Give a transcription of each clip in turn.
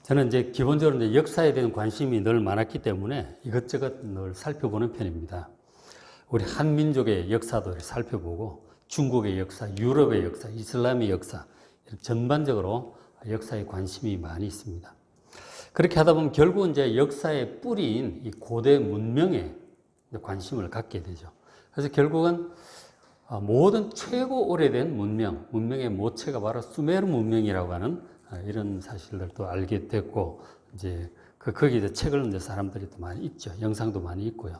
저는 이제 기본적으로 이제 역사에 대한 관심이 늘 많았기 때문에 이것저것 늘 살펴보는 편입니다. 우리 한민족의 역사도 살펴보고 중국의 역사, 유럽의 역사, 이슬람의 역사 전반적으로 역사에 관심이 많이 있습니다. 그렇게 하다 보면 결국 이제 역사의 뿌리인 이 고대 문명에 관심을 갖게 되죠. 그래서 결국은 모든 최고 오래된 문명의 모체가 바로 수메르 문명이라고 하는 이런 사실들도 알게 됐고, 이제 거기에 이제 책을 이제 사람들이 또 많이 읽죠. 영상도 많이 있고요.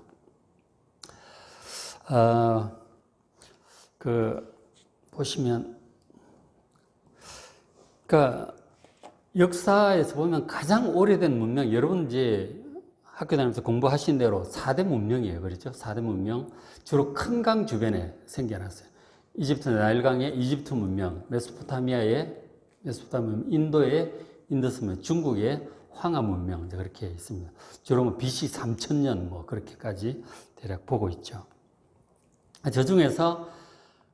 보시면, 그러니까 역사에서 보면 가장 오래된 문명, 여러분 이제 학교 다니면서 공부하신 대로 4대 문명이에요. 그렇죠? 4대 문명. 주로 큰 강 주변에 생겨났어요. 이집트 나일강의 이집트 문명, 메소포타미아의 인도의 인더스 문명, 중국의 황하 문명, 그렇게 있습니다. 주로 뭐 BC 3000년 뭐 그렇게까지 대략 보고 있죠.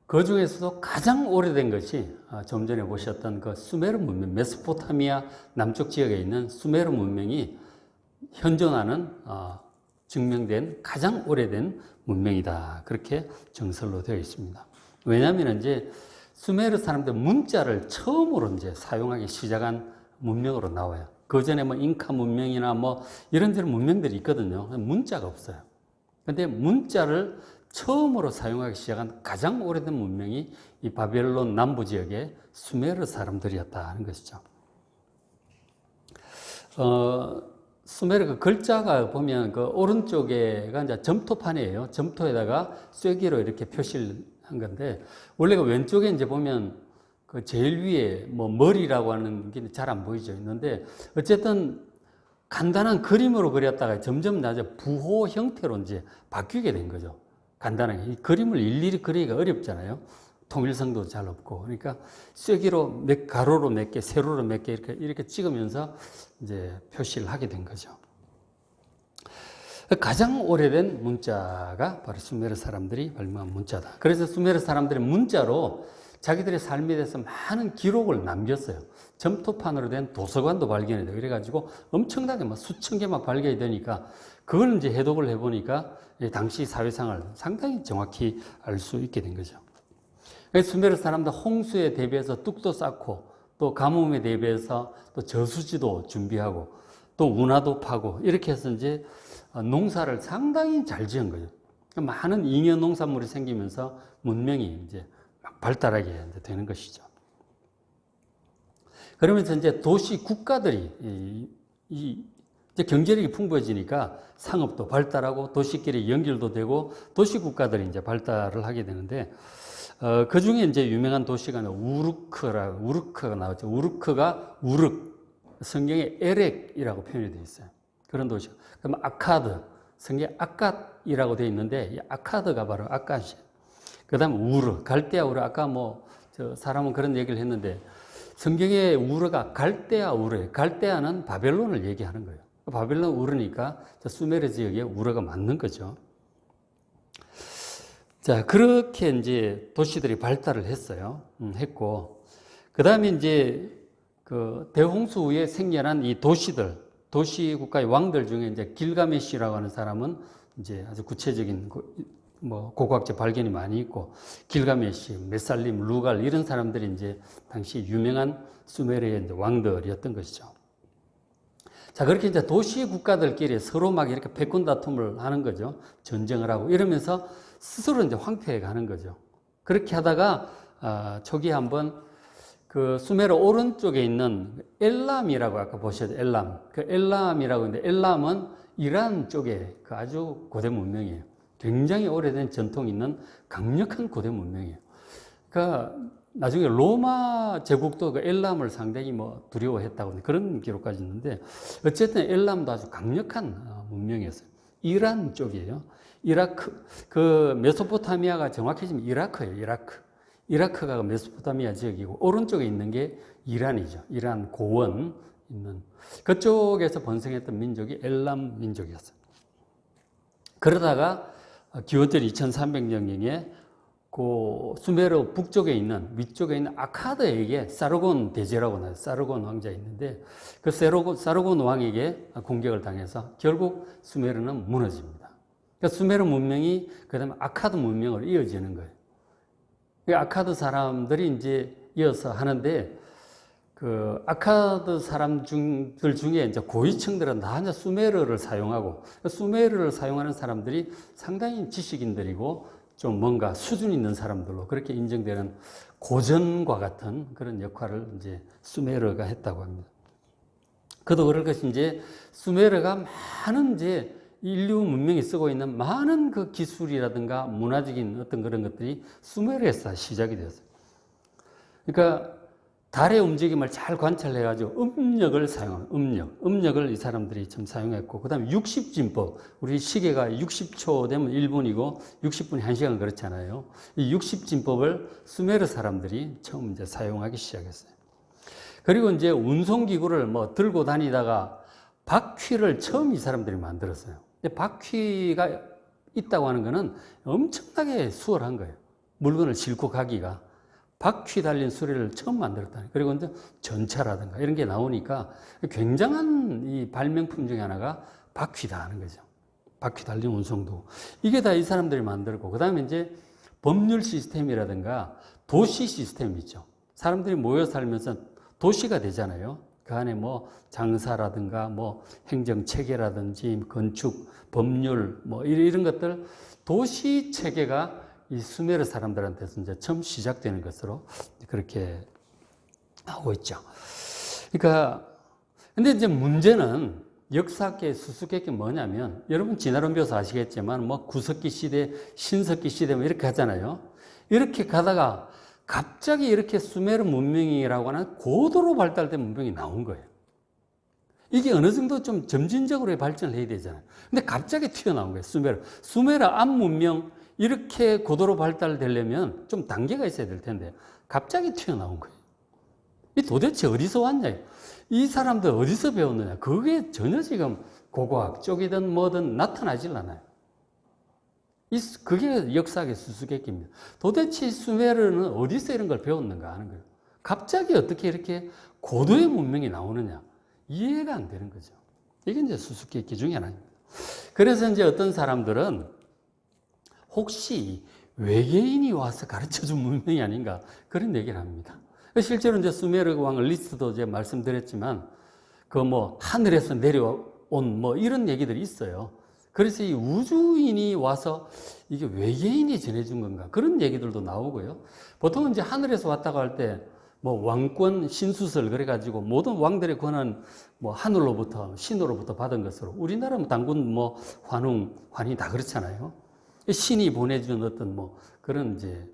그 중에서도 가장 오래된 것이 좀 전에 보셨던 그 수메르 문명, 메소포타미아 남쪽 지역에 있는 수메르 문명이 현존하는 증명된 가장 오래된 문명이다. 그렇게 정설로 되어 있습니다. 왜냐하면 이제 수메르 사람들 문자를 처음으로 이제 사용하기 시작한 문명으로 나와요. 그 전에 뭐 잉카 문명이나 뭐 이런저런 문명들이 있거든요. 문자가 없어요. 근데 문자를 처음으로 사용하기 시작한 가장 오래된 문명이 이 바벨론 남부 지역의 수메르 사람들이었다는 것이죠. 수메르 그 글자가 보면 그 오른쪽에가 이제 점토판이에요. 점토에다가 쐐기로 이렇게 표시를 한 건데, 원래 그 왼쪽에 이제 보면 그 제일 위에 뭐 머리라고 하는 게 잘 안 보이죠. 있는데, 어쨌든 간단한 그림으로 그렸다가 점점 나중에 부호 형태로 이제 바뀌게 된 거죠. 간단하게. 이 그림을 일일이 그리기가 어렵잖아요. 통일성도 잘 없고. 그러니까 쐐기로 가로로 몇 개, 세로로 몇 개 이렇게 찍으면서 이제 표시를 하게 된 거죠. 가장 오래된 문자가 바로 수메르 사람들이 발명한 문자다. 그래서 수메르 사람들이 문자로 자기들의 삶에 대해서 많은 기록을 남겼어요. 점토판으로 된 도서관도 발견이 돼요. 그래가지고 엄청나게 막 수천 개만 발견이 되니까 그걸 이제 해독을 해보니까 당시 사회상을 상당히 정확히 알 수 있게 된 거죠. 수메르 사람들 홍수에 대비해서 뚝도 쌓고 또 가뭄에 대비해서 또 저수지도 준비하고 또 운하도 파고 이렇게 해서 이제 농사를 상당히 잘 지은 거죠. 많은 잉여 농산물이 생기면서 문명이 이제 막 발달하게 되는 것이죠. 그러면서 이제 도시 국가들이 이제 경제력이 풍부해지니까 상업도 발달하고 도시끼리 연결도 되고 도시 국가들이 이제 발달을 하게 되는데, 그 중에 이제 유명한 도시가 우르크가 나왔죠. 우르크가 성경에 에렉이라고 표현이 되어 있어요. 그런 도시. 그럼 아카드, 성경에 아갓이라고 되어 있는데, 이 아카드가 바로 아갓이에요. 그 다음 갈대아 아까 사람은 그런 얘기를 했는데, 성경에 우르가 갈대아 우르예요. 갈대아는 바벨론을 얘기하는 거예요. 바벨론 우르니까 수메르 지역에 우르가 맞는 거죠. 자, 그렇게 이제 도시들이 발달을 했고, 그 다음에 이제 그 대홍수 후에 생겨난 이 도시 국가의 왕들 중에 이제 길가메시라고 하는 사람은 이제 아주 구체적인 고고학적 발견이 많이 있고, 길가메시, 메살림, 루갈 이런 사람들이 이제 당시 유명한 수메르의 이제 왕들이었던 것이죠. 자, 그렇게 이제 도시 국가들끼리 서로 막 이렇게 패권 다툼을 하는 거죠. 전쟁을 하고 이러면서 스스로 이제 황폐해 가는 거죠. 그렇게 하다가 초기에 한번 그 수메르 오른쪽에 있는 엘람이라고 아까 보셨죠. 그 엘람이라고 있는데, 엘람은 이란 쪽에 그 아주 고대 문명이에요. 굉장히 오래된 전통이 있는 강력한 고대 문명이에요. 그러니까 나중에 로마 제국도 그 엘람을 상당히 두려워했다고 그런 기록까지 있는데, 어쨌든 엘람도 아주 강력한 문명이었어요. 이란 쪽이에요. 그 메소포타미아가 정확해지면 이라크예요. 이라크가 메소포타미아 지역이고, 오른쪽에 있는 게 이란이죠. 이란 고원 있는 그쪽에서 번성했던 민족이 엘람 민족이었어요. 그러다가 기원전 2300년경에 그 수메르 북쪽에 있는 위쪽에 있는 아카드에게 사르곤 대제라고 나요. 사르곤 왕자 있는데 그 사르곤 왕에게 공격을 당해서 결국 수메르는 무너집니다. 그러니까 수메르 문명이 그다음에 아카드 문명으로 이어지는 거예요. 그 아카드 사람들이 이제 이어서 하는데 그 아카드 사람들 중에 이제 고위층들은 다 이제 수메르를 사용하고 수메르를 사용하는 사람들이 상당히 지식인들이고 좀 뭔가 수준 있는 사람들로 그렇게 인정되는 고전과 같은 그런 역할을 이제 수메르가 했다고 합니다. 그도 그럴 것이 이제 수메르가 많은 이제 인류 문명이 쓰고 있는 많은 그 기술이라든가 문화적인 어떤 그런 것들이 수메르에서 시작이 되었어요. 그러니까 달의 움직임을 잘 관찰해가지고 음력을 사용하는 음력을 이 사람들이 좀 사용했고, 그 다음에 60진법, 우리 시계가 60초 되면 1분이고 60분이 1시간 그렇잖아요. 이 60진법을 수메르 사람들이 처음 이제 사용하기 시작했어요. 그리고 이제 운송기구를 뭐 들고 다니다가 바퀴를 처음 이 사람들이 만들었어요. 근데 바퀴가 있다고 하는 거는 엄청나게 수월한 거예요. 물건을 싣고 가기가. 바퀴 달린 수레를 처음 만들었다. 그리고 이제 전차라든가 이런 게 나오니까 굉장한 이 발명품 중에 하나가 바퀴다 하는 거죠. 바퀴 달린 운송도. 이게 다 이 사람들이 만들고, 그 다음에 이제 법률 시스템이라든가 도시 시스템 있죠. 사람들이 모여 살면서 도시가 되잖아요. 그 안에 뭐 장사라든가 뭐 행정 체계라든지 건축, 법률 뭐 이런 것들, 도시 체계가 이 수메르 사람들한테서 이제 처음 시작되는 것으로 그렇게 하고 있죠. 그러니까, 근데 이제 문제는 역사학계의 수수께끼 뭐냐면, 여러분 진화론교사 아시겠지만, 뭐 구석기 시대, 신석기 시대 뭐 이렇게 하잖아요. 이렇게 가다가 갑자기 이렇게 수메르 문명이라고 하는 고도로 발달된 문명이 나온 거예요. 이게 어느 정도 좀 점진적으로 발전을 해야 되잖아요. 근데 갑자기 튀어나온 거예요, 수메르. 수메르 앞 문명, 이렇게 고도로 발달되려면 좀 단계가 있어야 될 텐데 갑자기 튀어나온 거예요. 이 도대체 어디서 왔냐? 이 사람들 어디서 배웠느냐? 그게 전혀 지금 고고학 쪽이든 뭐든 나타나질 않아요. 그게 역사학의 수수께끼입니다. 도대체 수메르는 어디서 이런 걸 배웠는가 하는 거예요. 갑자기 어떻게 이렇게 고도의 문명이 나오느냐? 이해가 안 되는 거죠. 이게 이제 수수께끼 중에 하나입니다. 그래서 이제 어떤 사람들은 혹시 외계인이 와서 가르쳐준 문명이 아닌가 그런 얘기를 합니다. 실제로 이제 수메르 왕 리스트도 이제 말씀드렸지만 그 뭐 하늘에서 내려온 뭐 이런 얘기들이 있어요. 그래서 이 우주인이 와서 이게 외계인이 전해준 건가 그런 얘기들도 나오고요. 보통은 이제 하늘에서 왔다고 할 때 뭐 왕권 신수설 그래가지고 모든 왕들의 권한 뭐 하늘로부터 신으로부터 받은 것으로 우리나라 뭐 당군 뭐 환희 다 그렇잖아요. 신이 보내주는 어떤 뭐 그런 이제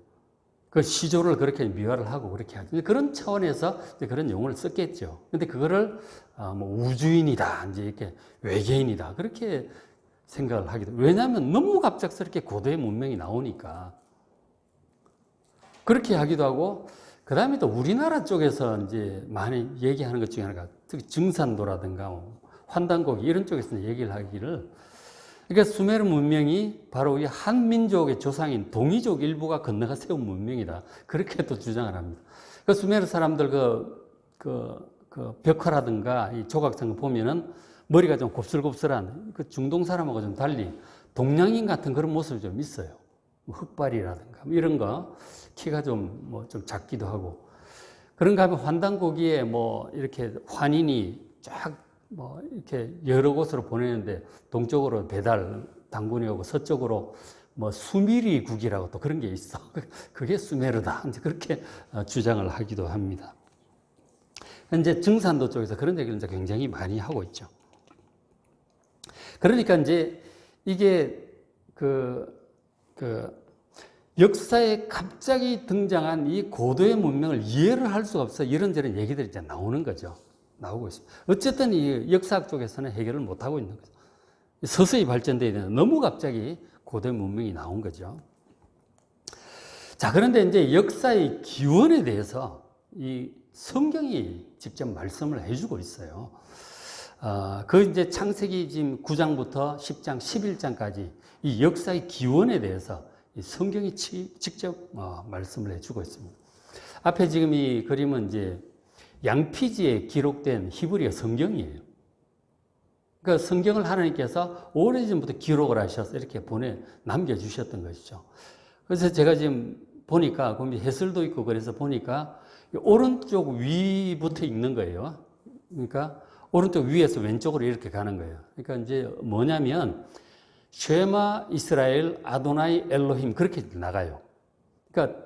그 시조를 그렇게 미화를 하고 그렇게 하죠. 그런 차원에서 이제 그런 용어를 썼겠죠. 근데 그거를 뭐 우주인이다, 이제 이렇게 외계인이다 그렇게 생각을 하기도. 왜냐하면 너무 갑작스럽게 고도의 문명이 나오니까 그렇게 하기도 하고. 그 다음에 또 우리나라 쪽에서 이제 많이 얘기하는 것 중에 하나가 특히 증산도라든가 환단고기 이런 쪽에서 얘기를 하기를. 그러니까 수메르 문명이 바로 이 한민족의 조상인 동이족 일부가 건너가 세운 문명이다. 그렇게 또 주장을 합니다. 그 수메르 사람들 벽화라든가 이 조각상 보면은 머리가 좀 곱슬곱슬한 그 중동 사람하고 좀 달리 동양인 같은 그런 모습이 좀 있어요. 흑발이라든가 이런 거, 키가 좀 작기도 하고. 그런가 하면 환단고기에 뭐 이렇게 환인이 쫙 뭐 이렇게 여러 곳으로 보내는데 동쪽으로 배달 당군이 오고 서쪽으로 뭐 수미리국이라고 또 그런 게 있어. 그게 수메르다. 이제 그렇게 주장을 하기도 합니다. 현재 증산도 쪽에서 그런 얘기를 이제 굉장히 많이 하고 있죠. 그러니까 이제 이게 역사에 갑자기 등장한 이 고도의 문명을 이해를 할 수가 없어. 이런저런 얘기들이 이제 나오는 거죠. 나오고 있습니다. 어쨌든 이 역사학 쪽에서는 해결을 못하고 있는 거죠. 서서히 발전돼야 되는, 너무 갑자기 고대 문명이 나온 거죠. 자, 그런데 이제 역사의 기원에 대해서 이 성경이 직접 말씀을 해주고 있어요. 그 이제 창세기 지금 9장부터 10장, 11장까지 이 역사의 기원에 대해서 성경이 직접 말씀을 해주고 있습니다. 앞에 지금 이 그림은 이제 양피지에 기록된 히브리어 성경이에요. 그러니까 성경을 하나님께서 오래전부터 기록을 하셔서 이렇게 남겨주셨던 것이죠. 그래서 제가 지금 보니까, 해설도 있고 그래서 보니까 오른쪽 위부터 읽는 거예요. 그러니까 오른쪽 위에서 왼쪽으로 이렇게 가는 거예요. 그러니까 이제 뭐냐면, 쉐마 이스라엘 아도나이 엘로힘 그렇게 나가요. 그러니까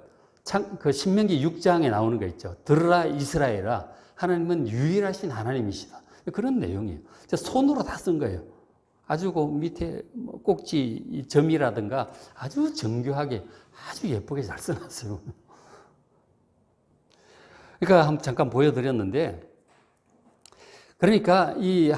그 신명기 6장에 나오는 거 있죠. 들으라 이스라엘아, 하나님은 유일하신 하나님이시다. 그런 내용이에요. 손으로 다 쓴 거예요. 아주 그 밑에 꼭지 점이라든가 아주 정교하게 아주 예쁘게 잘 써놨어요. 그러니까 한번 잠깐 보여드렸는데, 그러니까 이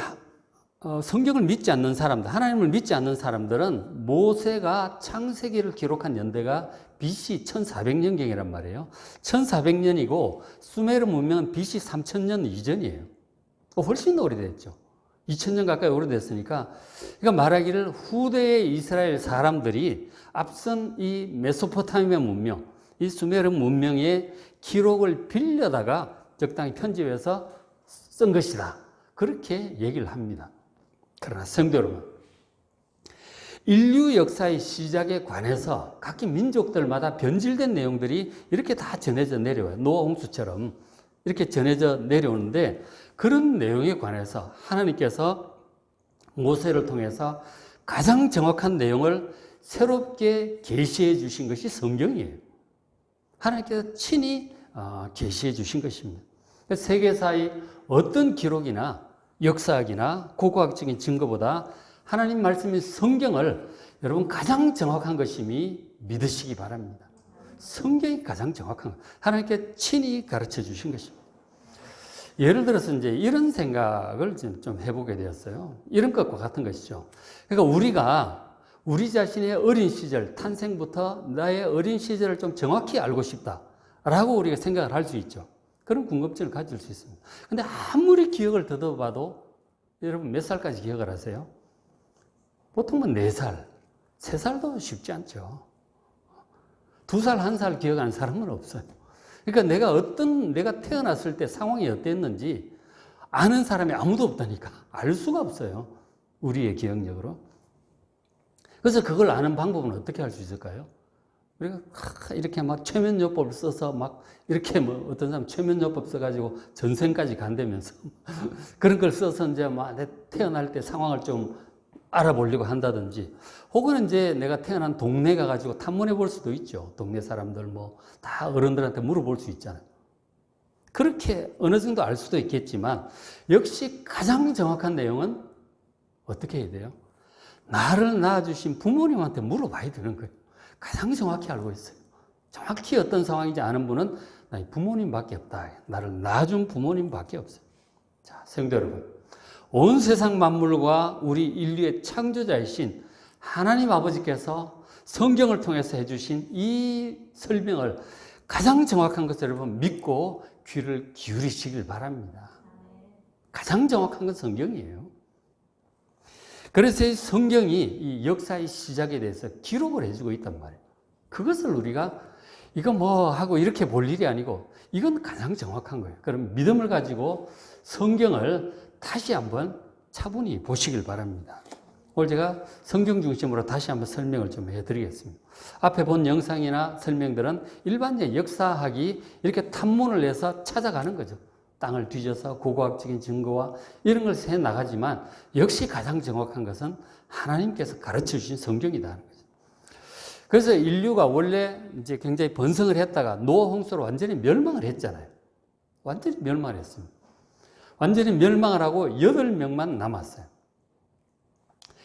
성경을 믿지 않는 사람들, 하나님을 믿지 않는 사람들은 모세가 창세기를 기록한 연대가 BC 1400년경이란 말이에요. 1400년이고 수메르 문명은 BC 3000년 이전이에요. 훨씬 오래됐죠. 2000년 가까이 오래됐으니까, 그러니까 말하기를 후대의 이스라엘 사람들이 앞선 이 메소포타미아 문명, 이 수메르 문명의 기록을 빌려다가 적당히 편집해서 쓴 것이다. 그렇게 얘기를 합니다. 그러나 성도 여러분, 인류 역사의 시작에 관해서 각기 민족들마다 변질된 내용들이 이렇게 다 전해져 내려와요. 노아 홍수처럼 이렇게 전해져 내려오는데, 그런 내용에 관해서 하나님께서 모세를 통해서 가장 정확한 내용을 새롭게 계시해 주신 것이 성경이에요. 하나님께서 친히 계시해 주신 것입니다. 세계사의 어떤 기록이나 역사학이나 고고학적인 증거보다 하나님 말씀인 성경을 여러분 가장 정확한 것임이 믿으시기 바랍니다. 성경이 가장 정확한 것, 하나님께 친히 가르쳐 주신 것입니다. 예를 들어서 이제 이런 생각을 좀 해보게 되었어요. 이런 것과 같은 것이죠. 그러니까 우리가 우리 자신의 어린 시절, 탄생부터 나의 어린 시절을 좀 정확히 알고 싶다라고 우리가 생각을 할 수 있죠. 그런 궁금증을 가질 수 있습니다. 근데 아무리 기억을 더듬어봐도 여러분 몇 살까지 기억을 하세요? 보통은 4살, 3살도 쉽지 않죠. 2살, 1살 기억하는 사람은 없어요. 그러니까 내가 태어났을 때 상황이 어땠는지 아는 사람이 아무도 없다니까. 알 수가 없어요. 우리의 기억력으로. 그래서 그걸 아는 방법은 어떻게 할 수 있을까요? 우리가 이렇게 막 최면요법을 써서 막 이렇게 어떤 사람 최면요법 써가지고 전생까지 간다면서 그런 걸 써서 이제 막 태어날 때 상황을 좀 알아보려고 한다든지, 혹은 이제 내가 태어난 동네 가가지고 탐문해 볼 수도 있죠. 동네 사람들 다 어른들한테 물어볼 수 있잖아요. 그렇게 어느 정도 알 수도 있겠지만, 역시 가장 정확한 내용은 어떻게 해야 돼요? 나를 낳아주신 부모님한테 물어봐야 되는 거예요. 가장 정확히 알고 있어요. 정확히 어떤 상황인지 아는 분은 나의 부모님밖에 없다. 나를 낳아준 부모님밖에 없어요. 자, 성도 여러분, 온 세상 만물과 우리 인류의 창조자이신 하나님 아버지께서 성경을 통해서 해주신 이 설명을 가장 정확한 것을 여러분 믿고 귀를 기울이시길 바랍니다. 가장 정확한 건 성경이에요. 그래서 이 성경이 이 역사의 시작에 대해서 기록을 해주고 있단 말이에요. 그것을 우리가 이거 하고 이렇게 볼 일이 아니고 이건 가장 정확한 거예요. 그럼 믿음을 가지고 성경을 다시 한번 차분히 보시길 바랍니다. 오늘 제가 성경 중심으로 다시 한번 설명을 좀 해드리겠습니다. 앞에 본 영상이나 설명들은 일반적인 역사학이 이렇게 탐문을 해서 찾아가는 거죠. 땅을 뒤져서 고고학적인 증거와 이런 걸 세 나가지만, 역시 가장 정확한 것은 하나님께서 가르쳐 주신 성경이다. 그래서 인류가 원래 이제 굉장히 번성을 했다가 노아 홍수로 완전히 멸망을 했잖아요. 완전히 멸망을 했습니다. 완전히 멸망을 하고 8명만 남았어요.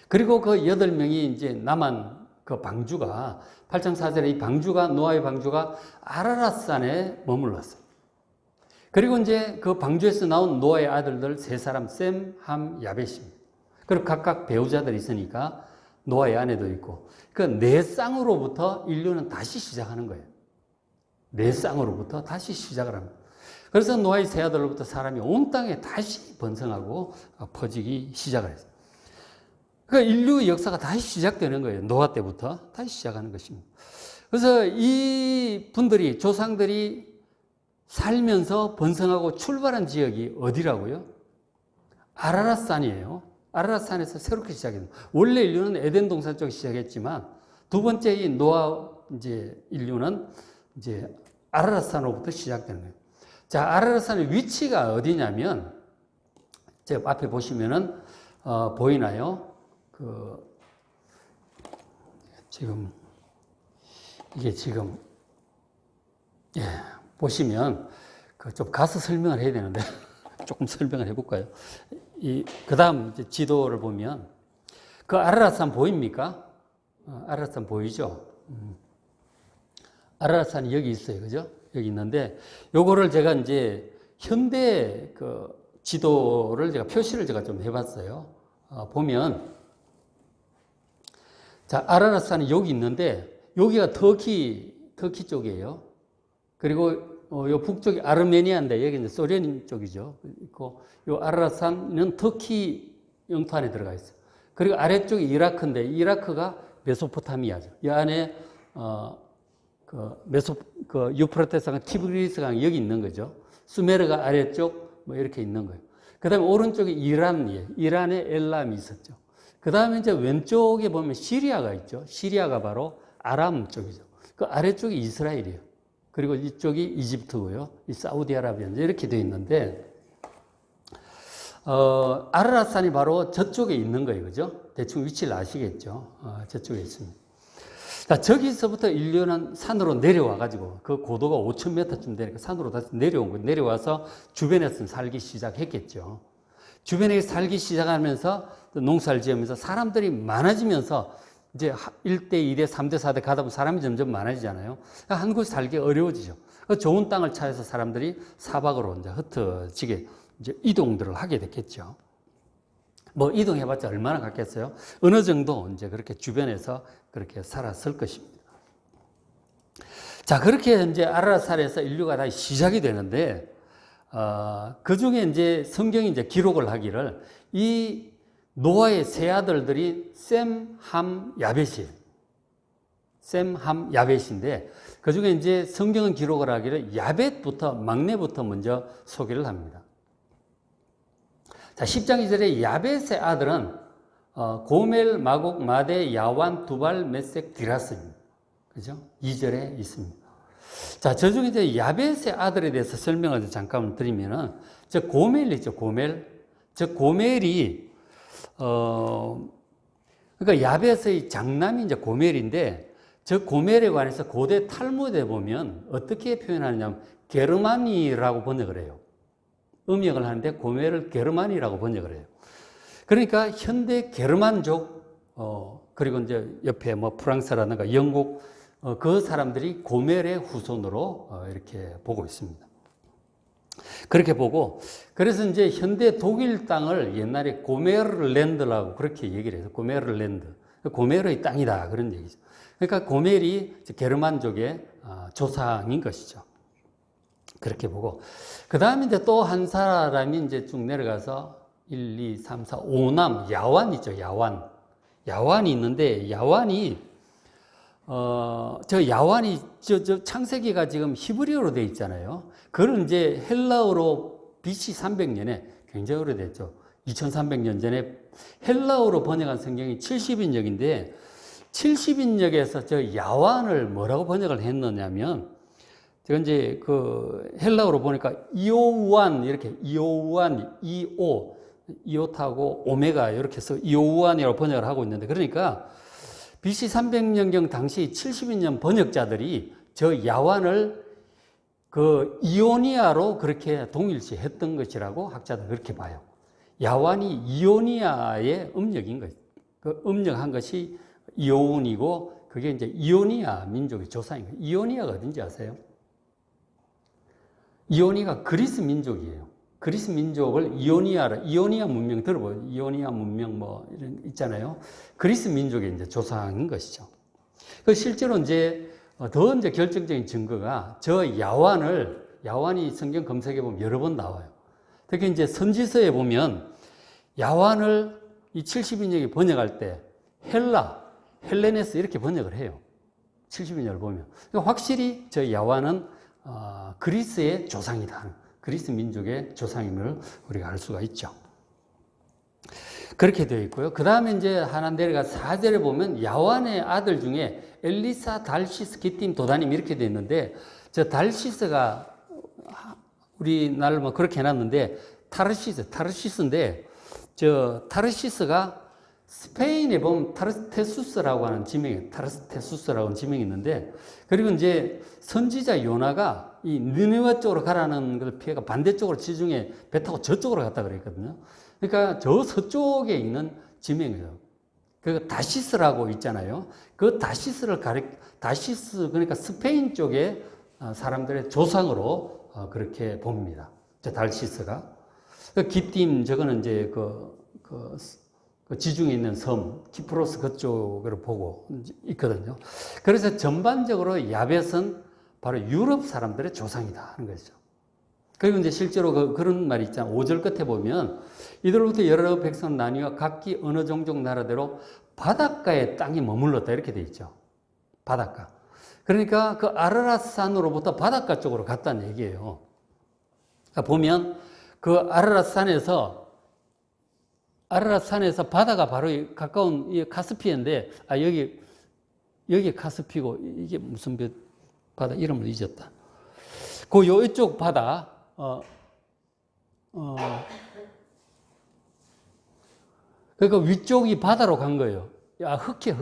그리고 그 8명이 이제 남은 그 방주가 8장 4절에 이 방주가, 노아의 방주가 아라랏산에 머물렀어요. 그리고 이제 그 방주에서 나온 노아의 아들들 3사람, 셈, 함, 야벳입니다. 그리고 각각 배우자들이 있으니까 노아의 아내도 있고, 그 4쌍으로부터 인류는 다시 시작하는 거예요. 4쌍으로부터 다시 시작을 합니다. 그래서 노아의 세 아들로부터 사람이 온 땅에 다시 번성하고 퍼지기 시작을 했어요. 그러니까 인류의 역사가 다시 시작되는 거예요. 노아 때부터 다시 시작하는 것입니다. 그래서 이 분들이, 조상들이 살면서 번성하고 출발한 지역이 어디라고요? 아라랏산이에요. 아라랏산에서 새롭게 시작했습니다. 원래 인류는 에덴 동산 쪽에 시작했지만 두 번째 이 노아 이제 인류는 이제 아라랏산으로부터 시작되는 거예요. 자, 아라랏산의 위치가 어디냐면 제가 앞에 보시면은 보이나요? 지금 이게 지금 보시면 좀 가서 설명을 해야 되는데 조금 설명을 해볼까요? 그 다음 지도를 보면 그 아라랏산 보입니까? 아라랏산 보이죠? 아라랏산이 여기 있어요. 그죠? 여기 있는데 요거를 제가 이제 현대 지도를 제가 표시를 제가 좀 해봤어요. 보면 자, 아라랏산이 여기 있는데 여기가 터키 쪽이에요. 그리고 요 북쪽이 아르메니아인데 여기 이제 소련 쪽이죠. 있고 요 아라랏산은 터키 영토 안에 들어가 있어요. 그리고 아래쪽이 이라크인데 이라크가 메소포타미아죠. 이 안에 유프라테스강, 티브리스강 여기 있는 거죠. 수메르가 아래쪽 뭐 이렇게 있는 거예요. 그다음에 오른쪽이 이란이에요. 이란에 엘람이 있었죠. 그다음에 이제 왼쪽에 보면 시리아가 있죠. 시리아가 바로 아람 쪽이죠. 그 아래쪽이 이스라엘이에요. 그리고 이쪽이 이집트고요. 이 사우디아라비아 이렇게 되어 있는데 아라랏산이 바로 저쪽에 있는 거예요. 그죠? 대충 위치를 아시겠죠? 저쪽에 있습니다. 자, 저기서부터 인류는 산으로 내려와가지고 그 고도가 5,000m쯤 되니까 산으로 다시 내려온 거예요. 내려와서 주변에서 살기 시작했겠죠. 주변에 살기 시작하면서 농사를 지으면서 사람들이 많아지면서 이제 1대, 2대, 3대, 4대 가다 보면 사람이 점점 많아지잖아요. 그러니까 한 곳에 살기 어려워지죠. 좋은 땅을 찾아서 사람들이 사박으로 이제 흩어지게 이제 이동들을 하게 됐겠죠. 뭐 이동해봤자 얼마나 갔겠어요? 어느 정도 이제 그렇게 주변에서 그렇게 살았을 것입니다. 자, 그렇게 이제 아라랏산에서 인류가 다시 시작이 되는데, 그 중에 이제 성경이 이제 기록을 하기를 이 노아의 세 아들들이 셈, 함, 야벳이에요. 셈, 함, 야벳인데, 그 중에 이제 성경은 기록을 하기를 야벳부터, 막내부터 먼저 소개를 합니다. 자, 10장 2절에 야벳의 아들은 고멜, 마곡, 마데, 야완, 두발, 메색, 디라스입니다. 그죠? 2절에 있습니다. 자, 저 중에 이제 야벳의 아들에 대해서 설명을 잠깐 드리면은, 저 고멜 있죠, 고멜. 저 고멜이, 그러니까 야벳의 장남이 이제 고멜인데, 저 고멜에 관해서 고대 탈무드에 보면 어떻게 표현하느냐면, 게르마니라고 번역을 해요. 음역을 하는데 고멜을 게르만이라고 번역을 해요. 그러니까 현대 게르만족, 그리고 이제 옆에 뭐 프랑스라든가 영국, 그 사람들이 고멜의 후손으로 이렇게 보고 있습니다. 그렇게 보고, 그래서 이제 현대 독일 땅을 옛날에 고멜랜드라고 그렇게 얘기를 해서 고멜랜드, 고멜의 땅이다 그런 얘기죠. 그러니까 고멜이 게르만족의 조상인 것이죠. 그렇게 보고, 그 다음에 이제 또 한 사람이 이제 쭉 내려가서 1, 2, 3, 4, 5남, 야완 있죠, 야완. 야완이 있는데, 야완이, 저 창세기가 지금 히브리어로 되어 있잖아요. 그걸 이제 헬라어로 BC 300년에 굉장히 오래됐죠. 2300년 전에 헬라어로 번역한 성경이 70인역인데, 70인역에서 저 야완을 뭐라고 번역을 했느냐면, 제가 이제 헬라어로 보니까 이오우안, 이렇게 이오우안, 이오타고 오메가 이렇게 해서 이오우안이라고 번역을 하고 있는데, 그러니까 BC 300년경 당시 70년 번역자들이 저 야완을 이오니아로 그렇게 동일시 했던 것이라고 학자들 그렇게 봐요. 야완이 이오니아의 음력인 거예요. 음력한 것이 이오운이고, 그게 이제 이오니아 민족의 조상인 거예요. 이오니아가 어딘지 아세요? 이오니아가 그리스 민족이에요. 그리스 민족을 이오니아 문명 들어봐요. 이오니아 문명 뭐 이런 있잖아요. 그리스 민족의 이제 조상인 것이죠. 실제로 이제 더 이제 결정적인 증거가 저 야완이 성경 검색해 보면 여러 번 나와요. 특히 이제 선지서에 보면 야완을 이 70인역이 번역할 때 헬레네스 이렇게 번역을 해요. 70인역을 보면. 그러니까 확실히 저 야완은 그리스의 조상이다. 그리스 민족의 조상임을 우리가 알 수가 있죠. 그렇게 되어 있고요. 그 다음에 이제 하나 내려가 4절에 보면 야완의 아들 중에 엘리사, 달시스, 기띔, 도다님 이렇게 되어 있는데 저 달시스가 우리나라를 뭐 그렇게 해놨는데 타르시스인데 저 타르시스가 스페인에 보면 타르테수스라고 하는 지명이 있는데 그리고 이제 선지자 요나가 이 느느웨 쪽으로 가라는 걸 피해가 반대쪽으로 지중해 배 타고 저쪽으로 갔다 그랬거든요. 그러니까 저 서쪽에 있는 지명이에요. 그 다시스라고 있잖아요. 그 다시스 그러니까 스페인 쪽의 사람들의 조상으로 그렇게 봅니다. 저 달시스가. 그 기띔 저거는 이제 그 지중해 있는 섬 키프로스 그쪽으로 보고 있거든요. 그래서 전반적으로 야벳은 바로 유럽 사람들의 조상이다 하는 거죠. 그리고 이제 실제로 그런 말이 있잖아요. 5절 끝에 보면 이들로부터 여러 백성 나뉘어 각기 어느 종족 나라대로 바닷가의 땅이 머물렀다 이렇게 돼 있죠. 바닷가. 그러니까 그 아르랏산으로부터 바닷가 쪽으로 갔다는 얘기예요. 그러니까 보면 그 아르랏산에서 바다가 바로 가까운 이 카스피인데 여기 카스피고 이게 무슨 바다 이름을 잊었다. 그 이쪽 바다 그러니까 위쪽이 바다로 간 거예요. 흑해.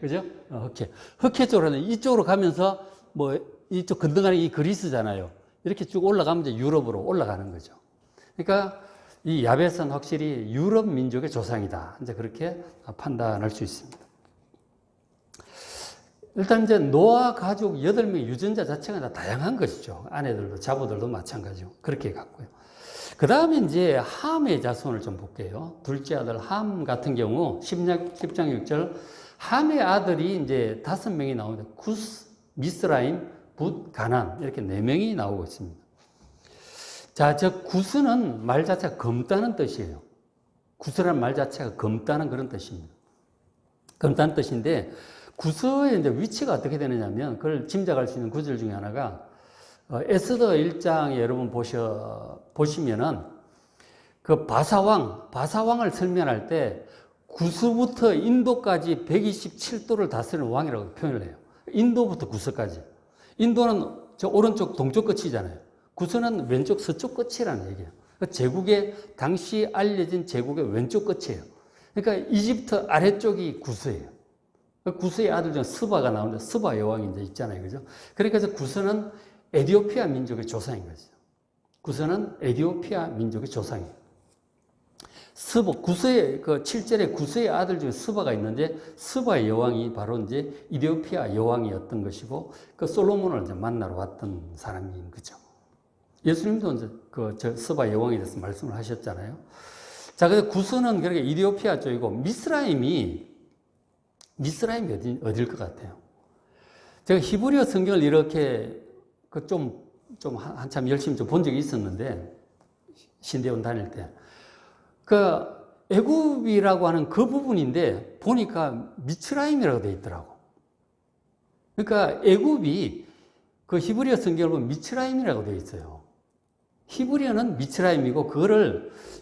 그죠? 흑해 쪽으로 이쪽으로 가면서 뭐 이쪽 건너가는 이 그리스잖아요. 이렇게 쭉 올라가면 이제 유럽으로 올라가는 거죠. 그러니까 이 야벳은 확실히 유럽 민족의 조상이다. 이제 그렇게 판단할 수 있습니다. 일단 이제 노아 가족 8명의 유전자 자체가 다 다양한 것이죠. 아내들도 자부들도 마찬가지고 그렇게 갔고요. 그 다음에 이제 함의 자손을 좀 볼게요. 둘째 아들 함 같은 경우 10장 6절 함의 아들이 이제 5명이 나오는데 구스, 미스라임, 붓, 가난 이렇게 4명이 나오고 있습니다. 자, 저 구스는 말 자체가 검다는 뜻이에요. 구스라는 말 자체가 검다는 그런 뜻입니다. 검다는 뜻인데 구스의 이제 위치가 어떻게 되느냐면 그걸 짐작할 수 있는 구절 중에 하나가 에스더 1장에 여러분 보시면은 그 바사왕을 설명할 때 구스부터 인도까지 127도를 다스리는 왕이라고 표현을 해요. 인도부터 구스까지. 인도는 저 오른쪽 동쪽 끝이잖아요. 구스는 왼쪽 서쪽 끝이라는 얘기예요. 제국의 당시 알려진 제국의 왼쪽 끝이에요. 그러니까 이집트 아래쪽이 구스예요. 구스의 아들 중 스바가 나오는데 스바 여왕이 이제 있잖아요. 그죠? 그러니까 구스는 에디오피아 민족의 조상인 거죠. 구스는 에디오피아 민족의 조상이에요. 구스의, 7절에 구스의 아들 중에 스바가 있는데, 스바의 여왕이 바로 이제 이디오피아 여왕이었던 것이고, 그 솔로몬을 이제 만나러 왔던 사람인 거죠. 예수님도 이제 저 스바 여왕에 대해서 말씀을 하셨잖아요. 자, 근데 구스는 그렇게 이디오피아 쪽이고, 미스라임이 어딜 것 같아요? 제가 히브리어 성경을 이렇게 한참 열심히 좀 본 적이 있었는데, 신대원 다닐 때. 애굽이라고 하는 그 부분인데, 보니까 미츠라임이라고 되어 있더라고. 그러니까 애굽이 그 히브리어 성경을 보면 미츠라임이라고 되어 있어요. 히브리어는 미츠라임이고,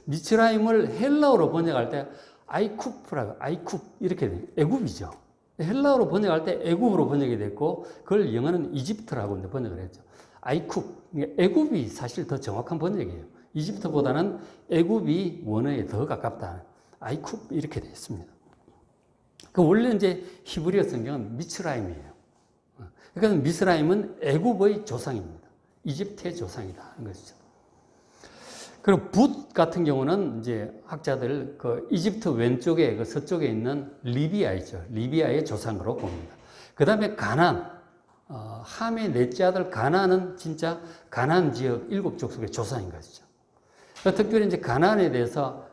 미츠라임을 헬라어로 번역할 때, 아이쿱, 이렇게 돼요. 애굽이죠. 헬라어로 번역할 때 애굽으로 번역이 됐고, 그걸 영어는 이집트라고 번역을 했죠. 아이쿱. 애굽이 사실 더 정확한 번역이에요. 이집트보다는 애굽이 원어에 더 가깝다. 아이쿱, 이렇게 되어 있습니다. 원래 이제 히브리어 성경은 미츠라임이에요. 그러니까 미스라임은 애굽의 조상입니다. 이집트의 조상이다. 하는 것이죠. 그리고 붓 같은 경우는 이제 학자들 이집트 왼쪽에 서쪽에 있는 리비아이죠. 리비아의 조상으로 봅니다. 그 다음에 가난, 함의 넷째 아들 가난은 진짜 가난 지역 7족속의 조상인 것이죠. 특별히 이제 가난에 대해서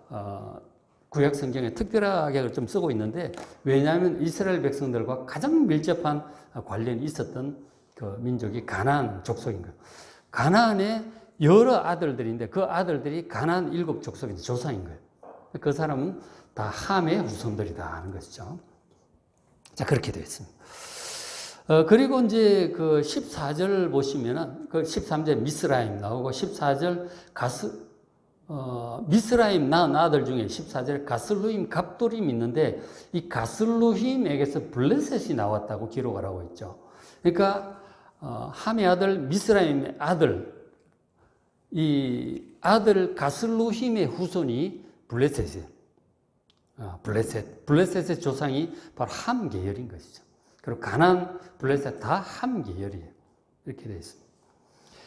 구약 성경에 특별하게 좀 쓰고 있는데 왜냐하면 이스라엘 백성들과 가장 밀접한 관련이 있었던 그 민족이 가나안 족속인 거예요. 가나안에 여러 아들들인데 그 아들들이 가나안 7족속의 조상인 거예요. 그 사람은 다 함의 후손들이다 하는 것이죠. 자, 그렇게 되어 있습니다. 그리고 이제 그 14절 보시면은 그 13절 미스라임 나오고 14절 미스라임 낳은 아들 중에 14절 가슬루임, 갑돌임 있는데 이 가슬루임에게서 블레셋이 나왔다고 기록을 하고 있죠. 그러니까 함의 아들 미스라임의 아들, 이 아들 가슬루힘의 후손이 블레셋이에요. 블레셋의 조상이 바로 함 계열인 것이죠. 그리고 가나안, 블레셋 다 함 계열이에요. 이렇게 되어 있습니다.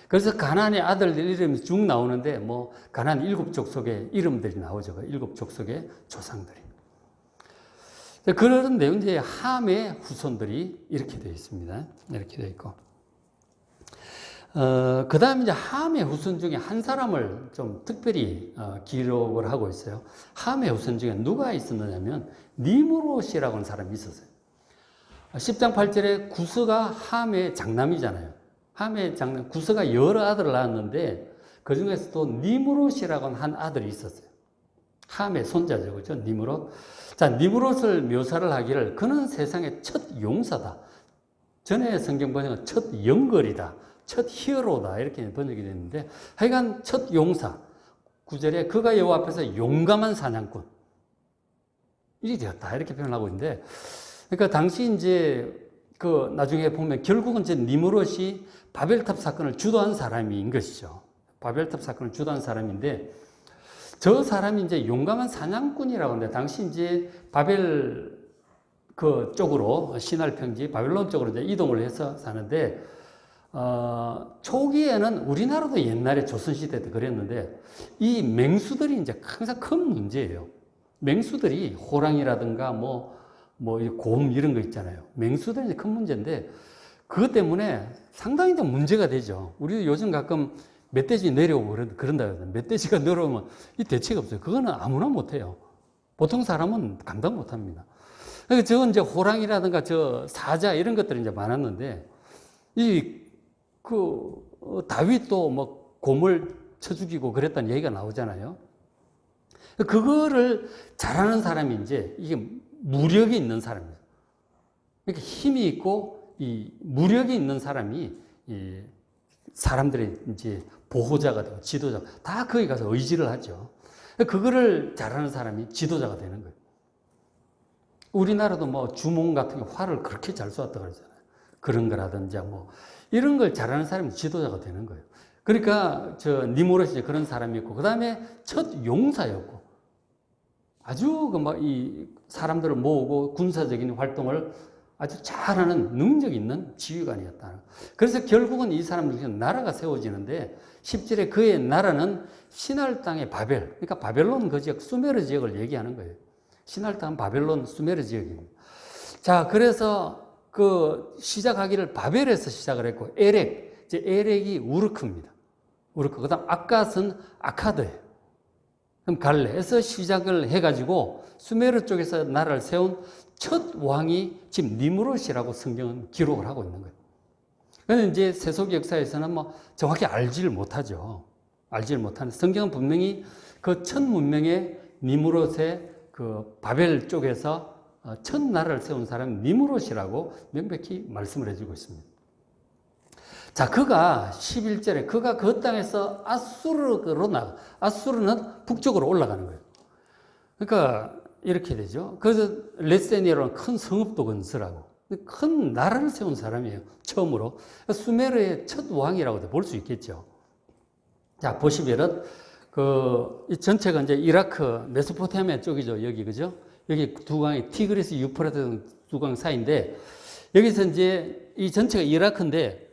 그래서 가나안의 아들들 이름이 쭉 나오는데 뭐 가나안 7족속의 이름들이 나오죠. 7족속의 조상들이. 그런 내용 이제 함의 후손들이 이렇게 되어 있습니다. 이렇게 되어 있고. 그 다음에 이제 함의 후손 중에 한 사람을 좀 특별히 기록을 하고 있어요. 함의 후손 중에 누가 있었느냐면 니므롯이라고 하는 사람이 있었어요. 10장 8절에 구스가 함의 장남이잖아요. 함의 장남, 구스가 여러 아들을 낳았는데 그 중에서도 니므롯이라고 하는 한 아들이 있었어요. 함의 손자죠. 그죠? 니므롯. 자, 니므롯을 묘사를 하기를 그는 세상의 첫 용사다. 전에 성경 번역은 첫 영걸이다. 첫 히어로다. 이렇게 번역이 됐는데 하여간 첫 용사. 9절에 그가 여호와 앞에서 용감한 사냥꾼. 일이 되었다. 이렇게 표현하고 있는데 그러니까 당시 이제 그 나중에 보면 결국은 이제 니므롯이 바벨탑 사건을 주도한 사람인 것이죠. 바벨탑 사건을 주도한 사람인데 저 사람이 이제 용감한 사냥꾼이라고 하는데 당시 이제 바벨 그 쪽으로 신할 평지 바벨론 쪽으로 이제 이동을 해서 사는데 초기에는 우리나라도 옛날에 조선시대 때 그랬는데 이 맹수들이 이제 항상 큰 문제예요. 맹수들이 호랑이라든가 곰 이런 거 있잖아요. 맹수들이 이제 큰 문제인데 그것 때문에 상당히 좀 문제가 되죠. 우리도 요즘 가끔 멧돼지 내려오고 그런다 그러거든요. 멧돼지가 내려오면 이 대책이 없어요. 그거는 아무나 못해요. 보통 사람은 감당 못합니다. 그러니까 저건 이제 호랑이라든가 저 사자 이런 것들이 이제 많았는데 다윗도 뭐 곰을 쳐 죽이고 그랬다는 얘기가 나오잖아요. 그거를 잘하는 사람이 이제 이게 무력이 있는 사람이에요. 그러니까 힘이 있고 이 무력이 있는 사람이 이 사람들의 이제 보호자가 되고 지도자 다 거기 가서 의지를 하죠. 그거를 잘하는 사람이 지도자가 되는 거예요. 우리나라도 뭐 주몽 같은 게 활을 그렇게 잘 쏘았다 그러잖아요. 그런 거라든지 뭐 이런 걸 잘하는 사람이 지도자가 되는 거예요. 그러니까 저 니므롯이 그런 사람이었고 그 다음에 첫 용사였고 아주 이 사람들을 모으고 군사적인 활동을 아주 잘하는 능력 있는 지휘관이었다. 그래서 결국은 이 사람들에게 나라가 세워지는데 10절에 그의 나라는 신할 땅의 바벨, 그러니까 바벨론 그 지역, 수메르 지역을 얘기하는 거예요. 신할 땅은 바벨론, 수메르 지역입니다. 자, 그래서 그 시작하기를 바벨에서 시작을 했고 에렉이 우르크입니다. 우르크. 그 다음 아갓은 아카드예요. 그럼 갈레에서 시작을 해가지고 수메르 쪽에서 나라를 세운 첫 왕이 지금 니므롯이라고 성경은 기록을 하고 있는 거예요. 그런데 이제 세속 역사에서는 뭐 정확히 알지를 못하죠. 알지를 못하는 성경은 분명히 그 첫 문명의 니므롯의 그 바벨 쪽에서 첫 나라를 세운 사람이 니므롯이라고 명백히 말씀을 해주고 있습니다. 자, 그가 11절에 그가 그 땅에서 아수르로 나가. 아수르는 북쪽으로 올라가는 거예요. 그러니까 이렇게 되죠. 그래서 레세니아라는 큰 성읍도 건설하고 큰 나라를 세운 사람이에요. 처음으로. 수메르의 첫 왕이라고도 볼 수 있겠죠. 자, 보시면은 이 전체가 이제 이라크 메소포타미아 쪽이죠. 여기 그죠? 여기 두 강이 티그리스 유프라tes 두 강 사이인데 여기서 이제 이 전체가 이라크인데